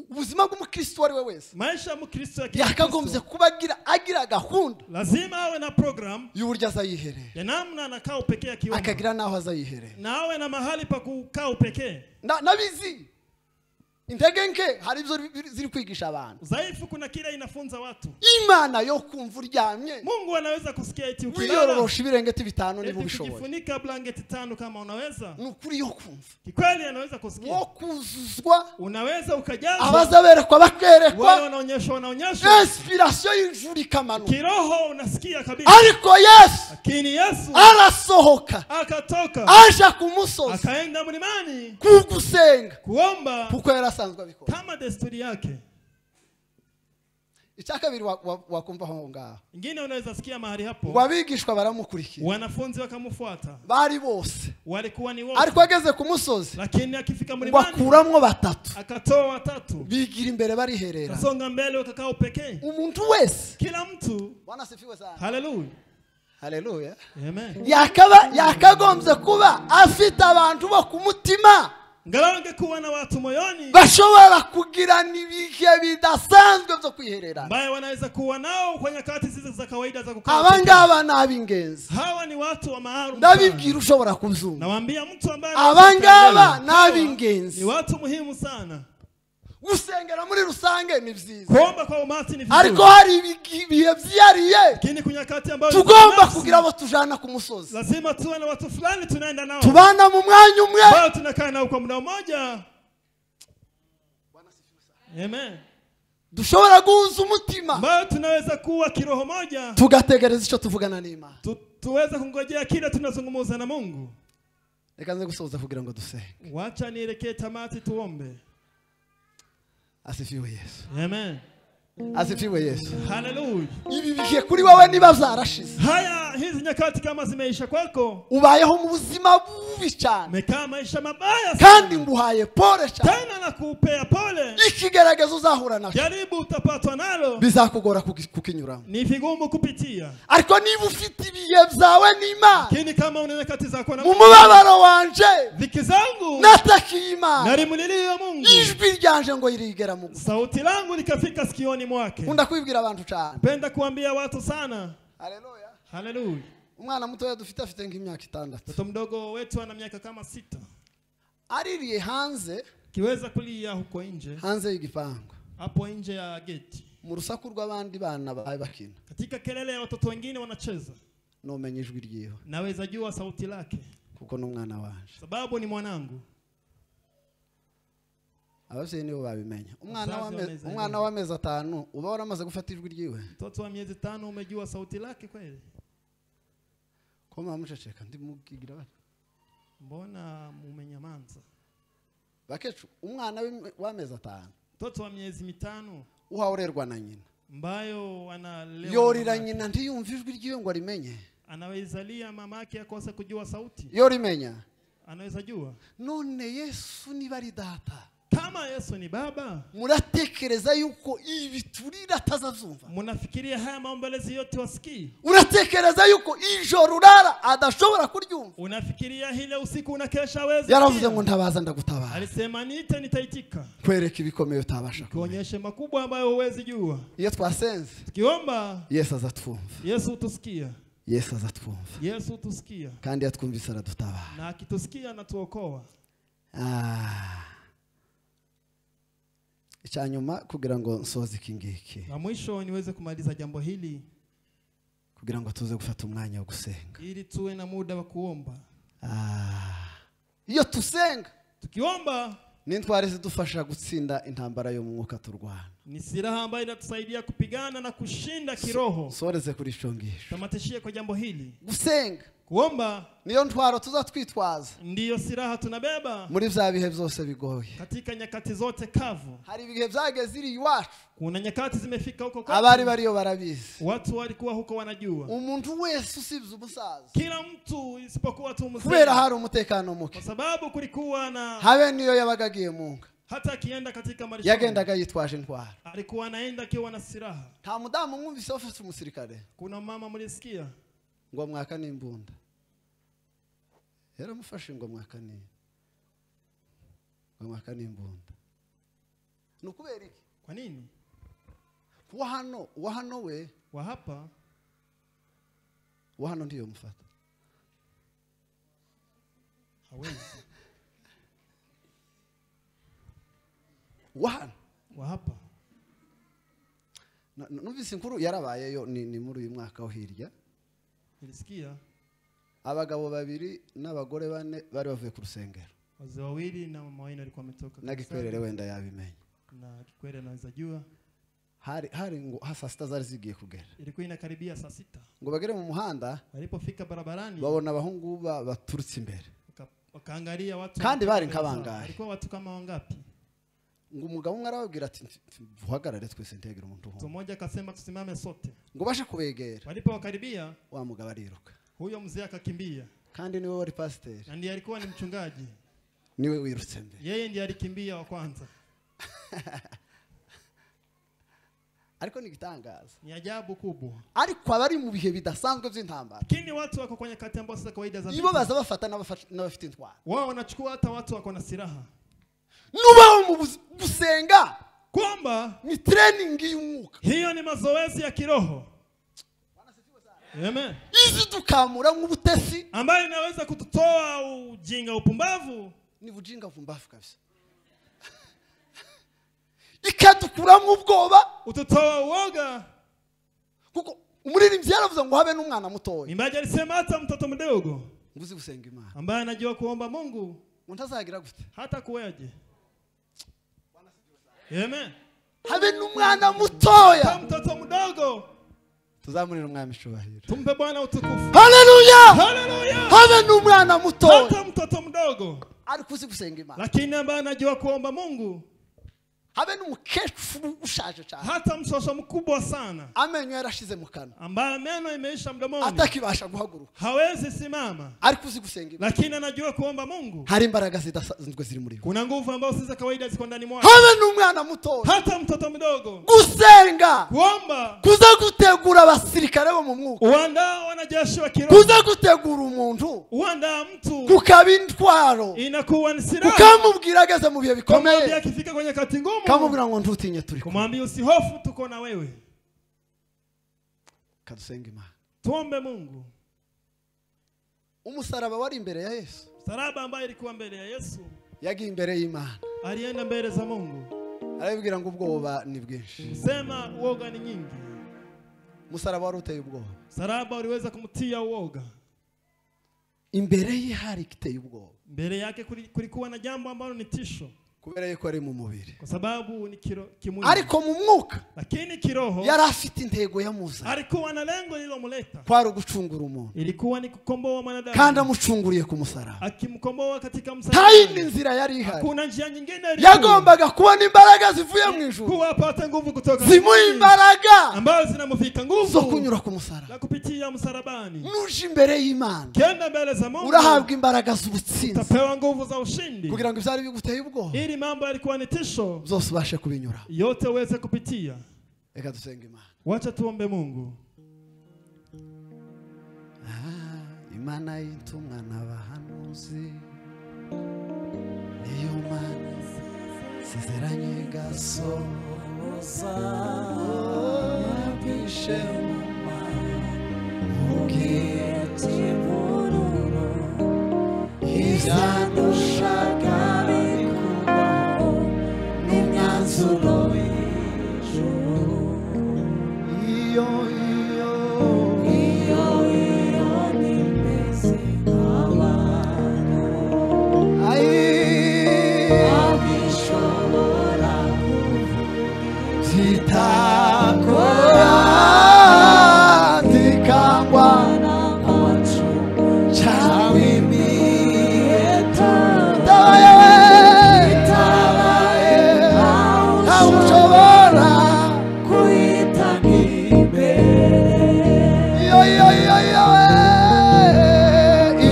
Speaker 1: ubuzima bw'umukristo wari we wese
Speaker 2: Maisha ya Mkristo ya
Speaker 1: yakagombye
Speaker 2: Kikristo
Speaker 1: kuba agira gahunda
Speaker 2: lazima awe na program
Speaker 1: y'uburyo azayiherera
Speaker 2: ya namna anakaa upekee akiomba.
Speaker 1: akagira naho azayiherera
Speaker 2: Na awe na mahali pa kukaa upekee.
Speaker 1: nabizi intege nke hari ibyo ziri kwigisha abantu
Speaker 2: Udhaifu kuna kile inafunza watu.
Speaker 1: Imana yo kumva uryamye
Speaker 2: Mungu anaweza kusikia eti ukilala.
Speaker 1: wiyororosha ibirengeti bitanu niba
Speaker 2: Eti
Speaker 1: ubishoboye
Speaker 2: kujifunika blanketi 5 kama unaweza.
Speaker 1: ni ukuri yo kumva
Speaker 2: Kikweli anaweza kusikia.
Speaker 1: wo kuzuzwa
Speaker 2: Unaweza ukajaza.
Speaker 1: abaza berekwa
Speaker 2: Wale
Speaker 1: bakerekwa
Speaker 2: wanaonyeshwa.
Speaker 1: inspiration y'ijuru ikamanuka
Speaker 2: Kiroho unasikia kabisa.
Speaker 1: ariko Yesu
Speaker 2: Lakini Yesu
Speaker 1: arasohoka
Speaker 2: akatoka.
Speaker 1: aja ku musozi
Speaker 2: Akaenda mlimani
Speaker 1: kugusenga
Speaker 2: kuomba
Speaker 1: kuko yari asanzwe abikora
Speaker 2: kama desturi yake.
Speaker 1: icyakabiri wakumva aho ngaho
Speaker 2: Ingine unaweza sikia mahali hapo.
Speaker 1: ngo abigishwa baramukurikira
Speaker 2: Wanafunzi wakamfuata.
Speaker 1: bari bose
Speaker 2: Walikuwa ni wote.
Speaker 1: ariko ageze ku musozi
Speaker 2: Lakini akifika
Speaker 1: ngo
Speaker 2: mlimani
Speaker 1: akuramwo batatu
Speaker 2: akatoa 3.
Speaker 1: bigira imbere bariherera
Speaker 2: Kasonga mbele wakakaa upekee.
Speaker 1: umuntu wese
Speaker 2: Kila mtu.
Speaker 1: Bwana asifiwe sana
Speaker 2: Haleluya.
Speaker 1: haleluya
Speaker 2: Amen.
Speaker 1: yakagombye kuba afite abantu bo ku mutima
Speaker 2: Ngalange kuwa na watu moyoni
Speaker 1: bashobora kugirana ibihe bidasanzwe byo kwiherera
Speaker 2: ambaye wanaweza kuwa nao kwa nyakati zile za kawaida za kukaa.
Speaker 1: abangaba ni ab'ingenzi
Speaker 2: Hawa ni watu wa maalum.
Speaker 1: ndabibwira ushobora kuzumva
Speaker 2: Nawaambia mtu ambaye
Speaker 1: abangaba ni ab'ingenzi
Speaker 2: ni watu muhimu sana.
Speaker 1: gusengera muri rusange ni byiza
Speaker 2: Kuomba kwa umati ni vizuri.
Speaker 1: ariko hari ibihe byihariye
Speaker 2: Lakini kuna nyakati ambazo
Speaker 1: tugomba kugira abo tujana ku musozi
Speaker 2: lazima tuwe na watu fulani tunaenda nao.
Speaker 1: tubana mu mwanya umwe
Speaker 2: Ambao tunakaa nao kwa muda mmoja. Amen.
Speaker 1: dushobora guhuza umutima
Speaker 2: Ambao tunaweza kuwa kiroho moja.
Speaker 1: tugategereza icyo tuvugana n'Imana
Speaker 2: Tuweza kungojea kile tunazungumza na Mungu.
Speaker 1: reka nze gusoza kugira ngo dusenge
Speaker 2: Wacha nielekee tamati tuombe.
Speaker 1: asifiwe Yesu
Speaker 2: Amen.
Speaker 1: asifiwe Yesu
Speaker 2: Hallelujah.
Speaker 1: ibi bihe kuri wowe niba zarashize
Speaker 2: Haya, hizi nyakati kama zimeisha kwako,
Speaker 1: ubayeho mu buzima bubi cyane
Speaker 2: umekaa maisha mabaya sana.
Speaker 1: kandi nguhaye pole cyane
Speaker 2: Tena na kupea pole.
Speaker 1: ikigerageza uzahura nacyo
Speaker 2: Jaribu utapatwa nalo.
Speaker 1: bizakugora kukinyuramo
Speaker 2: Ni vigumu kupitia.
Speaker 1: ariko niba ufite ibihe byawe n'Imana
Speaker 2: Lakini kama una nyakati zako na
Speaker 1: mu mubabaro wanje
Speaker 2: dhiki zangu,
Speaker 1: natakiye Imana
Speaker 2: nalimlilia Mungu.
Speaker 1: ijwi ryanje ngo irigera mu
Speaker 2: Sauti langu likafika sikioni mwake.
Speaker 1: nkunda kwibwira abantu cyane
Speaker 2: Penda kuambia watu sana.
Speaker 1: haleluya
Speaker 2: Hallelujah.
Speaker 1: umwana mutoya dufite afite nk'imyaka 6
Speaker 2: Mtoto mdogo wetu ana miaka kama 6.
Speaker 1: aririye hanze
Speaker 2: Kiweza kulia huko nje,
Speaker 1: hanze y'igipangu
Speaker 2: hapo nje ya gate.
Speaker 1: mu rusaku rw'abandi bana baye bakina
Speaker 2: Katika kelele ya watoto wengine wanacheza.
Speaker 1: nomenya ijwi ryiwe
Speaker 2: Naweza jua sauti lake.
Speaker 1: kuko n'umwana wanje
Speaker 2: Sababu ni mwanangu.
Speaker 1: abavyeyi nibo babimenya
Speaker 2: Wazazi
Speaker 1: umwana w'amezi 5 uba waramaze gufata ijwi ryiwe
Speaker 2: Mtoto wa miezi 5 umejua sauti lake kweli?
Speaker 1: ko mamuceceka ndimukigira bati
Speaker 2: Mbona mumenyamanza?
Speaker 1: bakecu umwana w'amezi 5
Speaker 2: Mtoto wa miezi 5
Speaker 1: uhawurerwa na nyina
Speaker 2: ambayo analelewa
Speaker 1: yorira nyina ntiyumva ijwi ryiwe ngo arimenye
Speaker 2: anawezalia mamake akose kujua sauti.
Speaker 1: yorimenya
Speaker 2: anaweza jua.
Speaker 1: none Yesu niba ari data,
Speaker 2: Kama Yesu ni baba,
Speaker 1: muratekereza yuko ibi turira atazazumva?
Speaker 2: mnafikiria haya maombelezi yote wasikii?
Speaker 1: Uratekereza yuko ijoro urara adashobora kuryumva?
Speaker 2: Unafikiria ile usiku unakesha hawezi?
Speaker 1: Yaravuze ngo ndabaza ndagutabara.
Speaker 2: Alisema niite nitaitika.
Speaker 1: Kwereka ibikomeye utabasha kumenya.
Speaker 2: Kuonyesha makubwa ambayo huwezi jua.
Speaker 1: Iyo twasenze
Speaker 2: Tukiomba
Speaker 1: Yesu azatwumva.
Speaker 2: Yesu utusikia.
Speaker 1: Yesu azatwumva.
Speaker 2: Yesu utusikia.
Speaker 1: Kandi yatwumvise aradutabara.
Speaker 2: Na akitusikia anatuokoa.
Speaker 1: Icyanyuma kugira ngo nsoze iki ngiki,
Speaker 2: Na mwisho niweze kumaliza jambo hili,
Speaker 1: kugira ngo tuze gufata umwanya wo gusenga,
Speaker 2: ili tuwe na muda wa kuomba.
Speaker 1: Iyo tusenga,
Speaker 2: tukiomba,
Speaker 1: ni ntwari zidufasha gutsinda intambara yo mu mwuka turwana.
Speaker 2: Ni silaha ambayo inatusaidia kupigana na kushinda kiroho.
Speaker 1: Soreze kuri shongisho.
Speaker 2: Tamatishie kwa jambo hili.
Speaker 1: Gusenga,
Speaker 2: kuomba,
Speaker 1: niyo ntwaro tuzatwitwaza.
Speaker 2: Ndiyo silaha tunabeba.
Speaker 1: Muri vya bihe byose bigoye.
Speaker 2: Katika nyakati zote kavu.
Speaker 1: Hari ibihe byageze iri iwacu.
Speaker 2: Kuna nyakati zimefika huko kwetu.
Speaker 1: Abari bariyo barabizi.
Speaker 2: Watu walikuwa huko wanajua.
Speaker 1: Umuntu wese usibye umusaza.
Speaker 2: Kila mtu isipokuwa tu mzee.
Speaker 1: Kubera hari umutekano muke.
Speaker 2: Kwa sababu kulikuwa na
Speaker 1: habe niyo yabagagiye munga.
Speaker 2: Hata akienda katika marisho.
Speaker 1: Yagendaga yitwaje ntwara.
Speaker 2: Alikuwa anaenda akiwa na silaha.
Speaker 1: Nta mudamu mwumvise ofisi umusirikare.
Speaker 2: Kuna mama mlisikia
Speaker 1: ngo mwaka n'imbunda. Yaramufashe ngo mwaka n'imbunda. Nukubera iki?
Speaker 2: Kwa nini?
Speaker 1: Wa hano we
Speaker 2: wa hapa
Speaker 1: wa hano ndiyo mfata.
Speaker 2: Hawezi. Wa hapa.
Speaker 1: Numvise inkuru yarabayeyo ni muri uyu mwaka wo hirya.
Speaker 2: Nilisikia
Speaker 1: abagabo 2 n'abagore 4 bari bavuye ku rusengero.
Speaker 2: Wazee 2 na mama wao walikuwa wametoka.
Speaker 1: Na Gikwere wenda yabimenye.
Speaker 2: Na Gikwere anaweza jua.
Speaker 1: Hari ngo hasa sita zari zigiye kugera.
Speaker 2: Ilikuwa inakaribia saa 6.
Speaker 1: Ngo bagere mu muhanda.
Speaker 2: Walipofika barabarani
Speaker 1: babona abahungu baturutse imbere.
Speaker 2: Wakaangalia watu.
Speaker 1: Kandi bari nkabangaye.
Speaker 2: Walikuwa watu kama wangapi?
Speaker 1: Ngo umugabo umwe arababwira ati vuhagarare twese ntegera umuntu ho.
Speaker 2: Mmoja akasema tusimame sote.
Speaker 1: Ngo bashe kubegera.
Speaker 2: Walipowakaribia
Speaker 1: wa mugabo ariruka.
Speaker 2: Huyo mzee akakimbia.
Speaker 1: Kandi niwe wari pastor.
Speaker 2: Na ndiye alikuwa ni mchungaji.
Speaker 1: Niwe wirutse mbere.
Speaker 2: Yeye ndiye alikimbia wa kwanza.
Speaker 1: Ariko ni gitangaza.
Speaker 2: Ni ajabu kubwa.
Speaker 1: Ariko abari mu bihe bidasanzwe by'intambara.
Speaker 2: Kini watu wako kwenye kati ambazo za kawaida za.
Speaker 1: Ibo baza bafata n'abafite intwaro.
Speaker 2: Wao wanachukua hata watu wako na silaha.
Speaker 1: Nuba mu gusenga
Speaker 2: kwamba
Speaker 1: ni training y'umwuka.
Speaker 2: Hiyo ni mazoezi ya kiroho. Amen.
Speaker 1: Izi dukamura nk'ubutesi
Speaker 2: ambayo inaweza kututoa ujinga upumbavu.
Speaker 1: Ni ujinga upumbavu kabisa. Ikadukura mu bwoba,
Speaker 2: ututoa uoga.
Speaker 1: Kuko umuririmbyi yaravuze ngo habe n'umwana mutoya.
Speaker 2: Nimbaje alisema hata mtoto mdogo
Speaker 1: nguzi gusenga Imana
Speaker 2: ambaye anajua kuomba Mungu
Speaker 1: untazagira gute
Speaker 2: hata kuweje. Amen.
Speaker 1: Habe n'umwana mutoya,
Speaker 2: mtoto mdogo.
Speaker 1: Tuzamurira umwami cyubahiro.
Speaker 2: Tumpe Bwana utukufu.
Speaker 1: Haleluya.
Speaker 2: Haleluya.
Speaker 1: Habe n'umwana mutoya,
Speaker 2: hata mtoto mdogo
Speaker 1: ari kuzi gusenga Imana,
Speaker 2: lakini ambaye anajua kuomba Mungu.
Speaker 1: Habe n'umukecuru ushaje cyane,
Speaker 2: hata msoso mkubwa sana,
Speaker 1: amenyo yarashize mu kanwa,
Speaker 2: ambaye meno imeisha mdomoni,
Speaker 1: atakibasha guhaguruka,
Speaker 2: hawezi simama,
Speaker 1: ari kuzi gusenga Imana,
Speaker 2: lakini anajua kuomba Mungu.
Speaker 1: Hari imbaraga zidasanzwe ziri muri we.
Speaker 2: Kuna nguvu ambazo si za kawaida ziko ndani mwake.
Speaker 1: Habe n'umwana mutoya,
Speaker 2: hata mtoto mdogo,
Speaker 1: gusenga,
Speaker 2: kuomba,
Speaker 1: kuza gutegura abasirikare bo mu mwuka,
Speaker 2: uandaa wanajeshi wa kiroho,
Speaker 1: kuza gutegura umuntu,
Speaker 2: uandaa mtu,
Speaker 1: kukaba intwaro,
Speaker 2: inakuwa ni silaha,
Speaker 1: ukamubwira ageze mu bihe bikomeye,
Speaker 2: kumwambia akifika kwenye kati ngumu,
Speaker 1: kamubwira ngo ntutinye turi
Speaker 2: kumwambia usihofu tuko na wewe.
Speaker 1: Kadusenga Imana,
Speaker 2: tuombe Mungu.
Speaker 1: Umusaraba wari imbere ya Yesu,
Speaker 2: msalaba ambaye ilikuwa mbele ya Yesu,
Speaker 1: yagiye imbere y'Imana,
Speaker 2: alienda mbele za Mungu,
Speaker 1: arabibwira ngo ubwoba ni bwinshi,
Speaker 2: sema uoga ni nyingi.
Speaker 1: Umusaraba wari uteye ubwoba,
Speaker 2: msalaba uliweza kumtia uoga.
Speaker 1: Imbere ye hari kiteye ubwoba,
Speaker 2: mbele yake kulikuwa na jambo ambalo ni tisho,
Speaker 1: kubera yuko ari mu mubiri,
Speaker 2: kwa sababu ni kimwili,
Speaker 1: ariko mu mwuka
Speaker 2: lakini kiroho
Speaker 1: yari afite intego yamuza,
Speaker 2: alikuwa na lengo lililomleta,
Speaker 1: kwari gucungura umuntu,
Speaker 2: ilikuwa ni kukomboa mwanadamu,
Speaker 1: kandi amucunguriye ku musaraba.
Speaker 2: akimkomboa katika
Speaker 1: Nta
Speaker 2: msalaba.
Speaker 1: yindi nzira yari ihari,
Speaker 2: Kuna njia nyingine ilikuwa,
Speaker 1: yagombaga kubona imbaraga zivuye mu ijuru,
Speaker 2: kuwa apata nguvu kutoka
Speaker 1: zimuha
Speaker 2: mbinguni,
Speaker 1: imbaraga
Speaker 2: ambazo zinamfika
Speaker 1: zo
Speaker 2: nguvu
Speaker 1: kunyura ku musaraba.
Speaker 2: la kupitia msalabani.
Speaker 1: Nuje imbere y'Imana
Speaker 2: Kienda mbele za Mungu,
Speaker 1: urahabwa imbaraga z'ubutsinzi,
Speaker 2: utapewa nguvu za ushindi,
Speaker 1: kugira ngo ibyari biguteye ubwoba
Speaker 2: ili mambo yalikuwa ni tisho
Speaker 1: zose ubashe kubinyura.
Speaker 2: yote uweze kupitia.
Speaker 1: Reka dusenge Imana.
Speaker 2: Wacha tuombe Mungu.
Speaker 1: Imana y'intumwa n'abahanuzi, niyo Mana isezeranye igasohoza, yabishe ibyandushaga bikubaho n'imyanzuro y'ijuru. Iyo nimeze nk'abantu, abishobora zitakora zikangwa n'amacu cyangwa imiheto, itabaye ntawe ushobora kuyitanga imbere.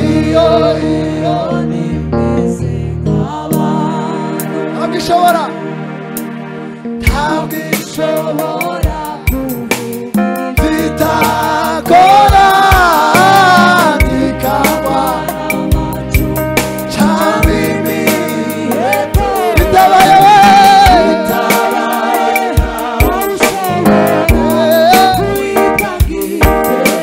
Speaker 1: Iyo nimeze nk'abantu, ntabwo ishobora zitakora zikangwa n'amacu cyangwa imiheto, itabaye ntawe ushobora kuyitanga imbere.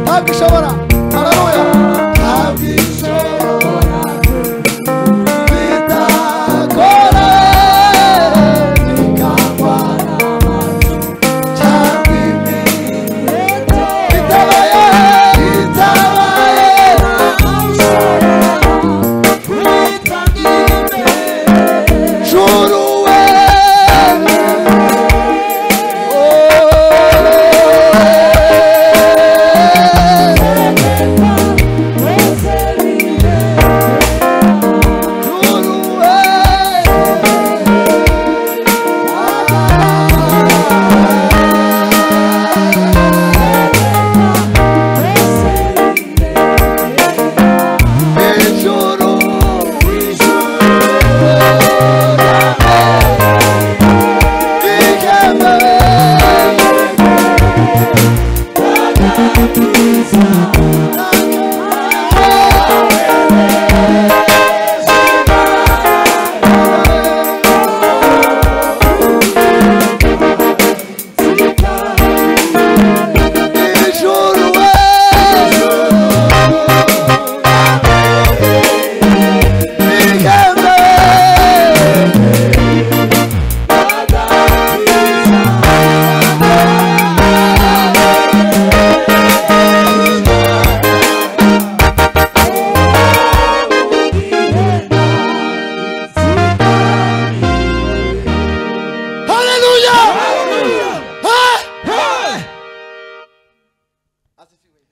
Speaker 1: Ntabwo ishobora, haleluya, ntabwo ishobora zitakora zikangwa n'amacu cyangwa imiheto, itabaye kuyitanga imbere. Juru we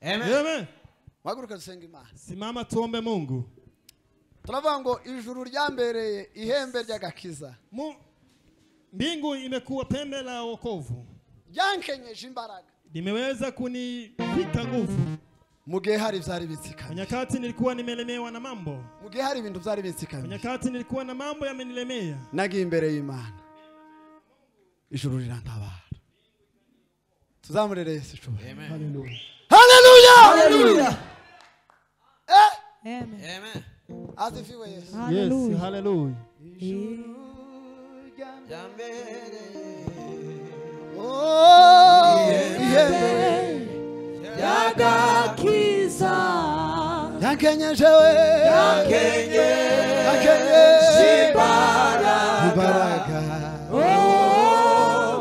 Speaker 2: Amen.
Speaker 1: Waguruka dusenga Imana.
Speaker 2: Simama tuombe Mungu.
Speaker 1: Turavuga ngo ijuru ryambereye ihembe ry'agakiza,
Speaker 2: Mbingu imekuwa pembe la wokovu,
Speaker 1: ryankenyeje imbaraga
Speaker 2: limeweza kunivika nguvu.
Speaker 1: mu gihe hari byari bitsikanye,
Speaker 2: Nyakati nilikuwa nimelemewa na mambo,
Speaker 1: mu gihe hari ibintu byari bitsikanye,
Speaker 2: nyakati nilikuwa na mambo yamenilemea,
Speaker 1: nagiye imbere y'Imana, ijuru rirantabara. Tuzamurere Yesu cyubahiro.
Speaker 2: Haleluya.
Speaker 1: Haleluya.
Speaker 5: Amen.
Speaker 1: Asifiwe Yesu.
Speaker 2: Yes, haleluya.
Speaker 1: Oh, ihembe
Speaker 5: Yagakiza
Speaker 1: yankenyeje we, yankenyeje imbaraga.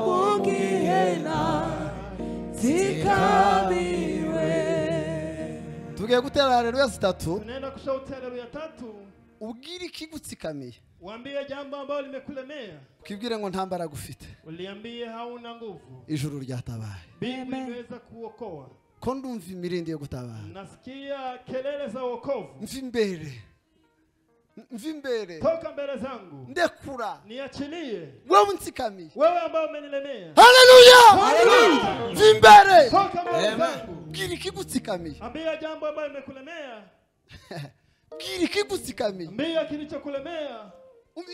Speaker 5: Mugihena zikami
Speaker 1: tugiye gutera haleluya 3.
Speaker 2: Tunaenda kushauti haleluya 3.
Speaker 1: Ubwire ikigutsikamiye.
Speaker 2: Waambie jambo ambalo limekulemea.
Speaker 1: Ukibwire ngo ntambara gufite.
Speaker 2: Uliambie hauna nguvu.
Speaker 1: Ijuru ryatabaye.
Speaker 2: Mbingu imeweza kuokoa.
Speaker 1: Ko ndumva imirindi yo gutabara.
Speaker 2: Nasikia kelele za wokovu.
Speaker 1: Mvi mbere.
Speaker 2: Toka mbele zangu.
Speaker 1: Ndekura.
Speaker 2: Niachilie.
Speaker 1: Wewe unsikamiye.
Speaker 2: Wewe ambao umenilemea.
Speaker 1: Haleluya! Haleluya! Mvi mbere.
Speaker 2: Toka mbele zangu.
Speaker 1: Bwire ikigutsikamiye.
Speaker 2: Ambia jambo ambalo limekulemea.
Speaker 1: Bwire ikigutsikamiye.
Speaker 2: Ambia kilichokulemea.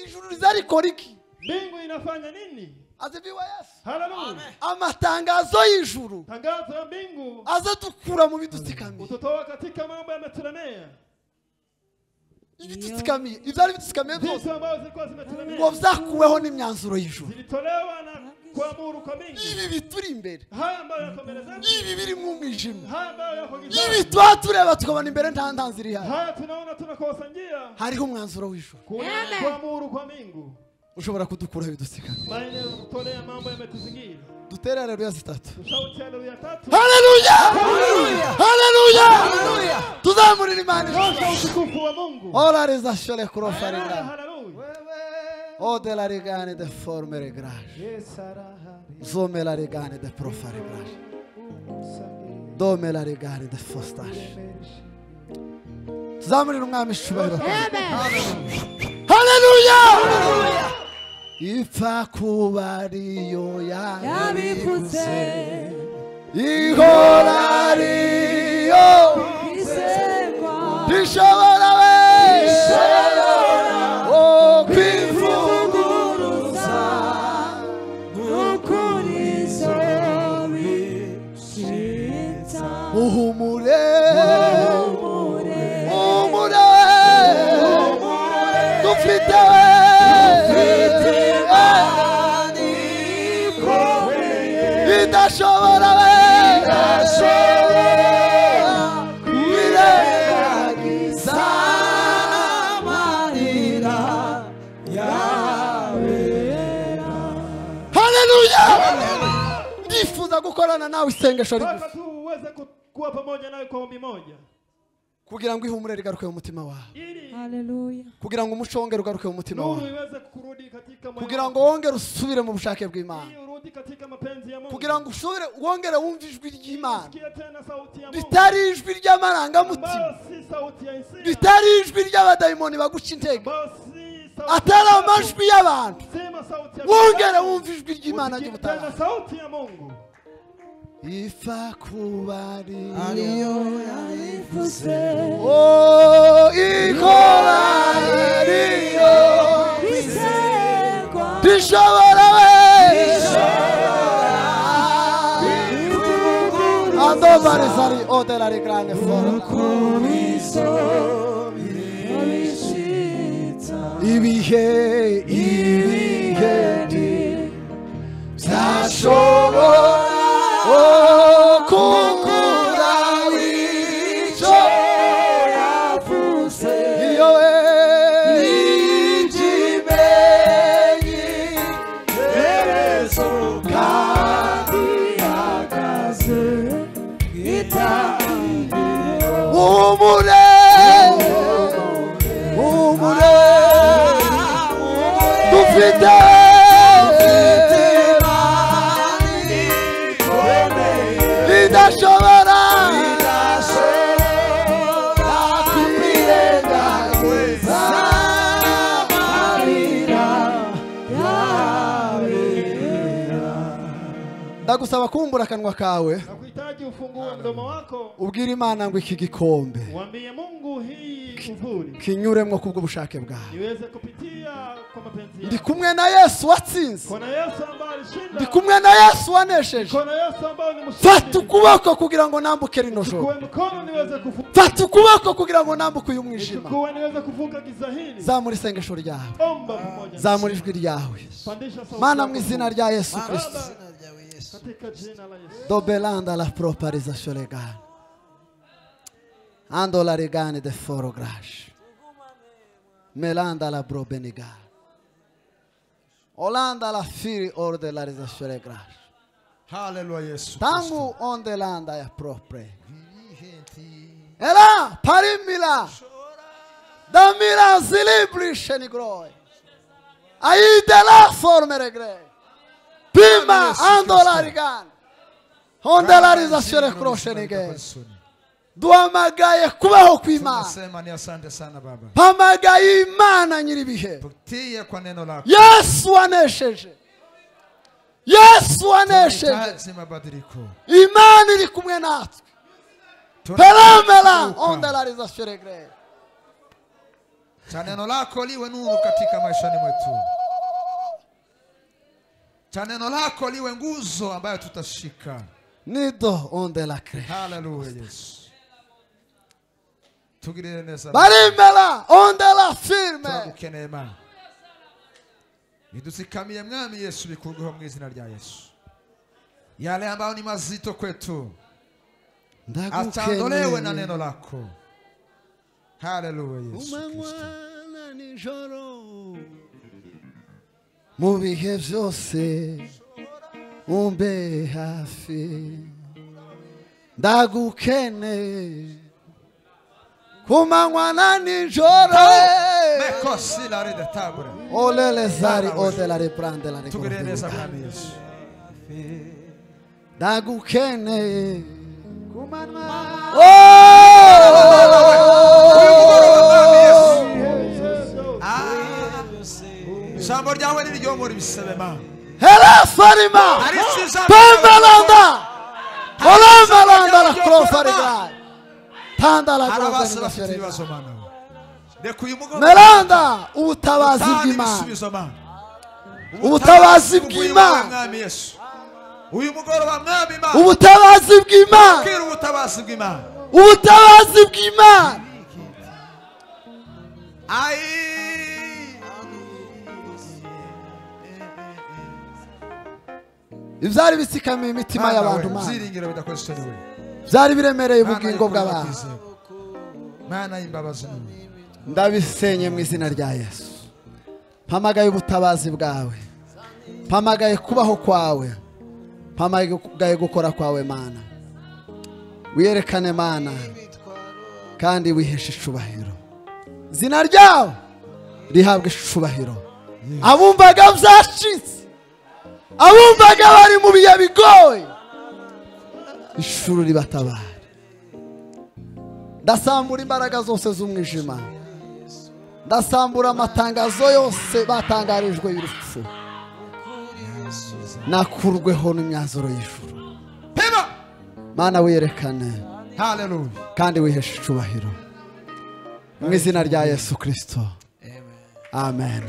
Speaker 1: Ijuru rizarikora iki?
Speaker 2: Mbingu inafanya nini?
Speaker 1: Azibiwa Yesu.
Speaker 2: Haleluya.
Speaker 1: Amatangazo y'ijuru.
Speaker 2: Tangazo ya mbingu.
Speaker 1: Azadukura mu bidutsikamiye.
Speaker 2: Utotoa katika mambo yametulemea.
Speaker 1: Ibidutsikamiye. Ibyari bidutsikamiye byose.
Speaker 2: Vitu ambazo zilikuwa zimetulemea.
Speaker 1: Ngo byakuweho n'imyanzuro y'ijuru.
Speaker 2: Zilitolewa na kuamuru kwa mbingu.
Speaker 1: Ibi bituri imbere.
Speaker 2: Haya ambayo yako mbele zangu.
Speaker 1: Ibi biri mu mwijima.
Speaker 2: Haya ambayo yako gizani.
Speaker 1: Ibi twatureba tukabona imbere nta ntanzira ihari.
Speaker 2: Haya tunaona tunakosa njia.
Speaker 1: Hariho umwanzuro w'ijuru.
Speaker 2: Kuamuru kwa mbingu.
Speaker 1: Ushobora kudukura ibidutsikamiye.
Speaker 2: Maana kutolea mambo yametuzingira.
Speaker 1: Dutere haleluya 3.
Speaker 2: Tushauti haleluya 3.
Speaker 1: Haleluya! Haleluya! Haleluya! Tuzamurira Imana ijuru.
Speaker 2: Utukufu wa Mungu.
Speaker 1: Ora reza shole krofaringa.
Speaker 2: Haleluya.
Speaker 1: O de la regane de forme regrage. Zome la regane de profare regrage. Dome la regane de fostage. Tuzamurira umwami ishubahiro. Haleluya! Ipfa kuba ariyo yabivuze ihora ariyo rishobora wese kwivuguruza n'ukuri zobishitsa uhumure dufite idashobora kwirengagiza amarira yawe. Haleluya! Ndifuza gukorana nawe isengesho rigufi
Speaker 2: tuweze kuwa pamoja nawe kwa ombi moja
Speaker 1: kugira ngo ihumure rigaruke mu mutima wawe.
Speaker 5: Haleluya.
Speaker 1: Kugira ngo umuco wongere ugaruke mu mutima
Speaker 2: nuru
Speaker 1: wawe.
Speaker 2: iweze kurudi katika moyo.
Speaker 1: Kugira ngo wongere usubire mu bushake bw'Imana.
Speaker 2: Urudi katika mapenzi ya Mungu.
Speaker 1: Kugira ngo usubire wongere wumve ijwi ry'Imana.
Speaker 2: Sikia tena sauti ya Mungu.
Speaker 1: Bitari ijwi ry'amarangamutima.
Speaker 2: Si sauti ya hisia.
Speaker 1: Bitari ijwi ry'abadayimoni baguca intege. Atari amajwi y'abantu.
Speaker 2: Sema sauti ya
Speaker 1: wongere wumve ijwi ry'Imana ry'ubutabazi.
Speaker 2: Tena sauti ya Mungu.
Speaker 1: Ipfa kuba
Speaker 3: ariyo yabivuze
Speaker 1: ikora ariyo rishobora adobarizari odela rigrane ibihe byashobora kukura icyo yavuze iyo ikimenyi herezo kandi hagaze itangiriro humure dufite idashobora kwirengagiza amarira yawe. Ndagusaba kumbura akanwa kawe.
Speaker 2: Nakuhitaji ufungue mdomo wako.
Speaker 1: Ubwire Imana ngo iki gikombe.
Speaker 2: Mwambie Mungu hii kuvuli.
Speaker 1: Kinyuremwo kubwo bushake bwawe.
Speaker 2: Niweze kupitia kwa mapenzi yako.
Speaker 1: Ndi kumwe na Yesu watsinze.
Speaker 2: Kuna Yesu ambaye alishinda.
Speaker 1: Ndi kumwe na Yesu wanesheje.
Speaker 2: Kuna Yesu ambaye ni mshindi.
Speaker 1: Fata ukuboko kugira ngo nambuke rino joro.
Speaker 2: Chukua mkono niweze kuvuka.
Speaker 1: Fata ukuboko kugira ngo nambuke uyu mwijima.
Speaker 2: Chukua niweze kuvuka giza hili.
Speaker 1: Zamura isengesho ryawe.
Speaker 2: Omba pamoja.
Speaker 1: Zamura ijwi ryawe.
Speaker 2: Pandisha sauti.
Speaker 1: Mana mu izina rya Yesu Kristo.
Speaker 2: Katika jina la Yesu.
Speaker 1: Dobelanda la proparizazione legale. Ando la regane de foro grash. Melanda la brobeniga. Olanda la firi orde la rezazione grash.
Speaker 4: Hallelujah, Yesu.
Speaker 1: Tangu onde landa ya propre. Ela parimila. Damira zilibrishe ni glory. Aide la forme regre. Pima andolarigan. Ondelarizasyon kroshe nige. Duamagaye kubaho kw'Imana.
Speaker 5: Tunasema ni asante sana Baba.
Speaker 1: Hamagaye Imana nyiribihe.
Speaker 5: Tutie kwa neno lako.
Speaker 1: Yesu anesheje. Yesu anesheje.
Speaker 5: Tunahitaji mabadiliko.
Speaker 1: Imana iri kumwe natwe. Pelamela ondelarizasyon regre.
Speaker 5: Cha neno lako liwe nuru katika maishani mwetu. Cha neno lako liwe nguzo ambayo tutashika.
Speaker 1: Nido ondela kre.
Speaker 5: Hallelujah Yesu. Tugirire neza.
Speaker 1: Barimela ondela firme.
Speaker 5: Turagukeneye Mana. Nidusikamiye mwami Yesu bikurweho mu izina rya Yesu. Yale ambayo ni mazito kwetu. Atandolewe na neno lako. Hallelujah Yesu Kristo.
Speaker 1: Mu bihe byose umbe hafi ndagukeneye ku manywa na nijoro
Speaker 5: Mekosi la rede tabure.
Speaker 1: olele zari odela reprande la
Speaker 5: Tugirire neza mwami Yesu.
Speaker 1: ndagukeneye ku manywa
Speaker 5: Jambo ryawe niryo bisebe Mana.
Speaker 1: Hela farima Pembalanda Olamalanda la crofariga Tanda la
Speaker 5: Harabasa
Speaker 1: crofariga
Speaker 5: bafite ibibazo Mana. Reka uyu mugoroba
Speaker 1: Melanda ubutabazi bw'Imana ubutabazi bw'Imana
Speaker 5: mwami Yesu. Uyu mugoroba mwami Mana.
Speaker 1: ubutabazi bw'Imana
Speaker 5: Kira ubutabazi bw'Imana.
Speaker 1: ubutabazi bw'Imana
Speaker 5: Ai
Speaker 1: ibyari bitsikamiye imitima y'abantu Mana
Speaker 5: Ziringiro bidakweshewe.
Speaker 1: byari biremereye ubugingo bw'abantu
Speaker 5: Mana y'imbabazi.
Speaker 1: ndabisenye mu izina rya Yesu mpamagaye ubutabazi bwawe mpamagaye kubaho kwawe mpamagaye gukora kwawe Mana wiyerekane Mana kandi wiheshe icubahiro izina ryawe rihabwa icubahiro abumvaga byacitse abumvaga bari mu bihe bigoye ishuri ribatabara ndasambura imbaraga zose z'umwijima ndasambura amatangazo yose batangarijwe y'urupfu nakurweho n'imyanzuro y'ijuru
Speaker 5: Pema.
Speaker 1: Mana wiyerekane
Speaker 5: Hallelujah.
Speaker 1: kandi wiheshe icubahiro mu izina rya Yesu Kristo amen.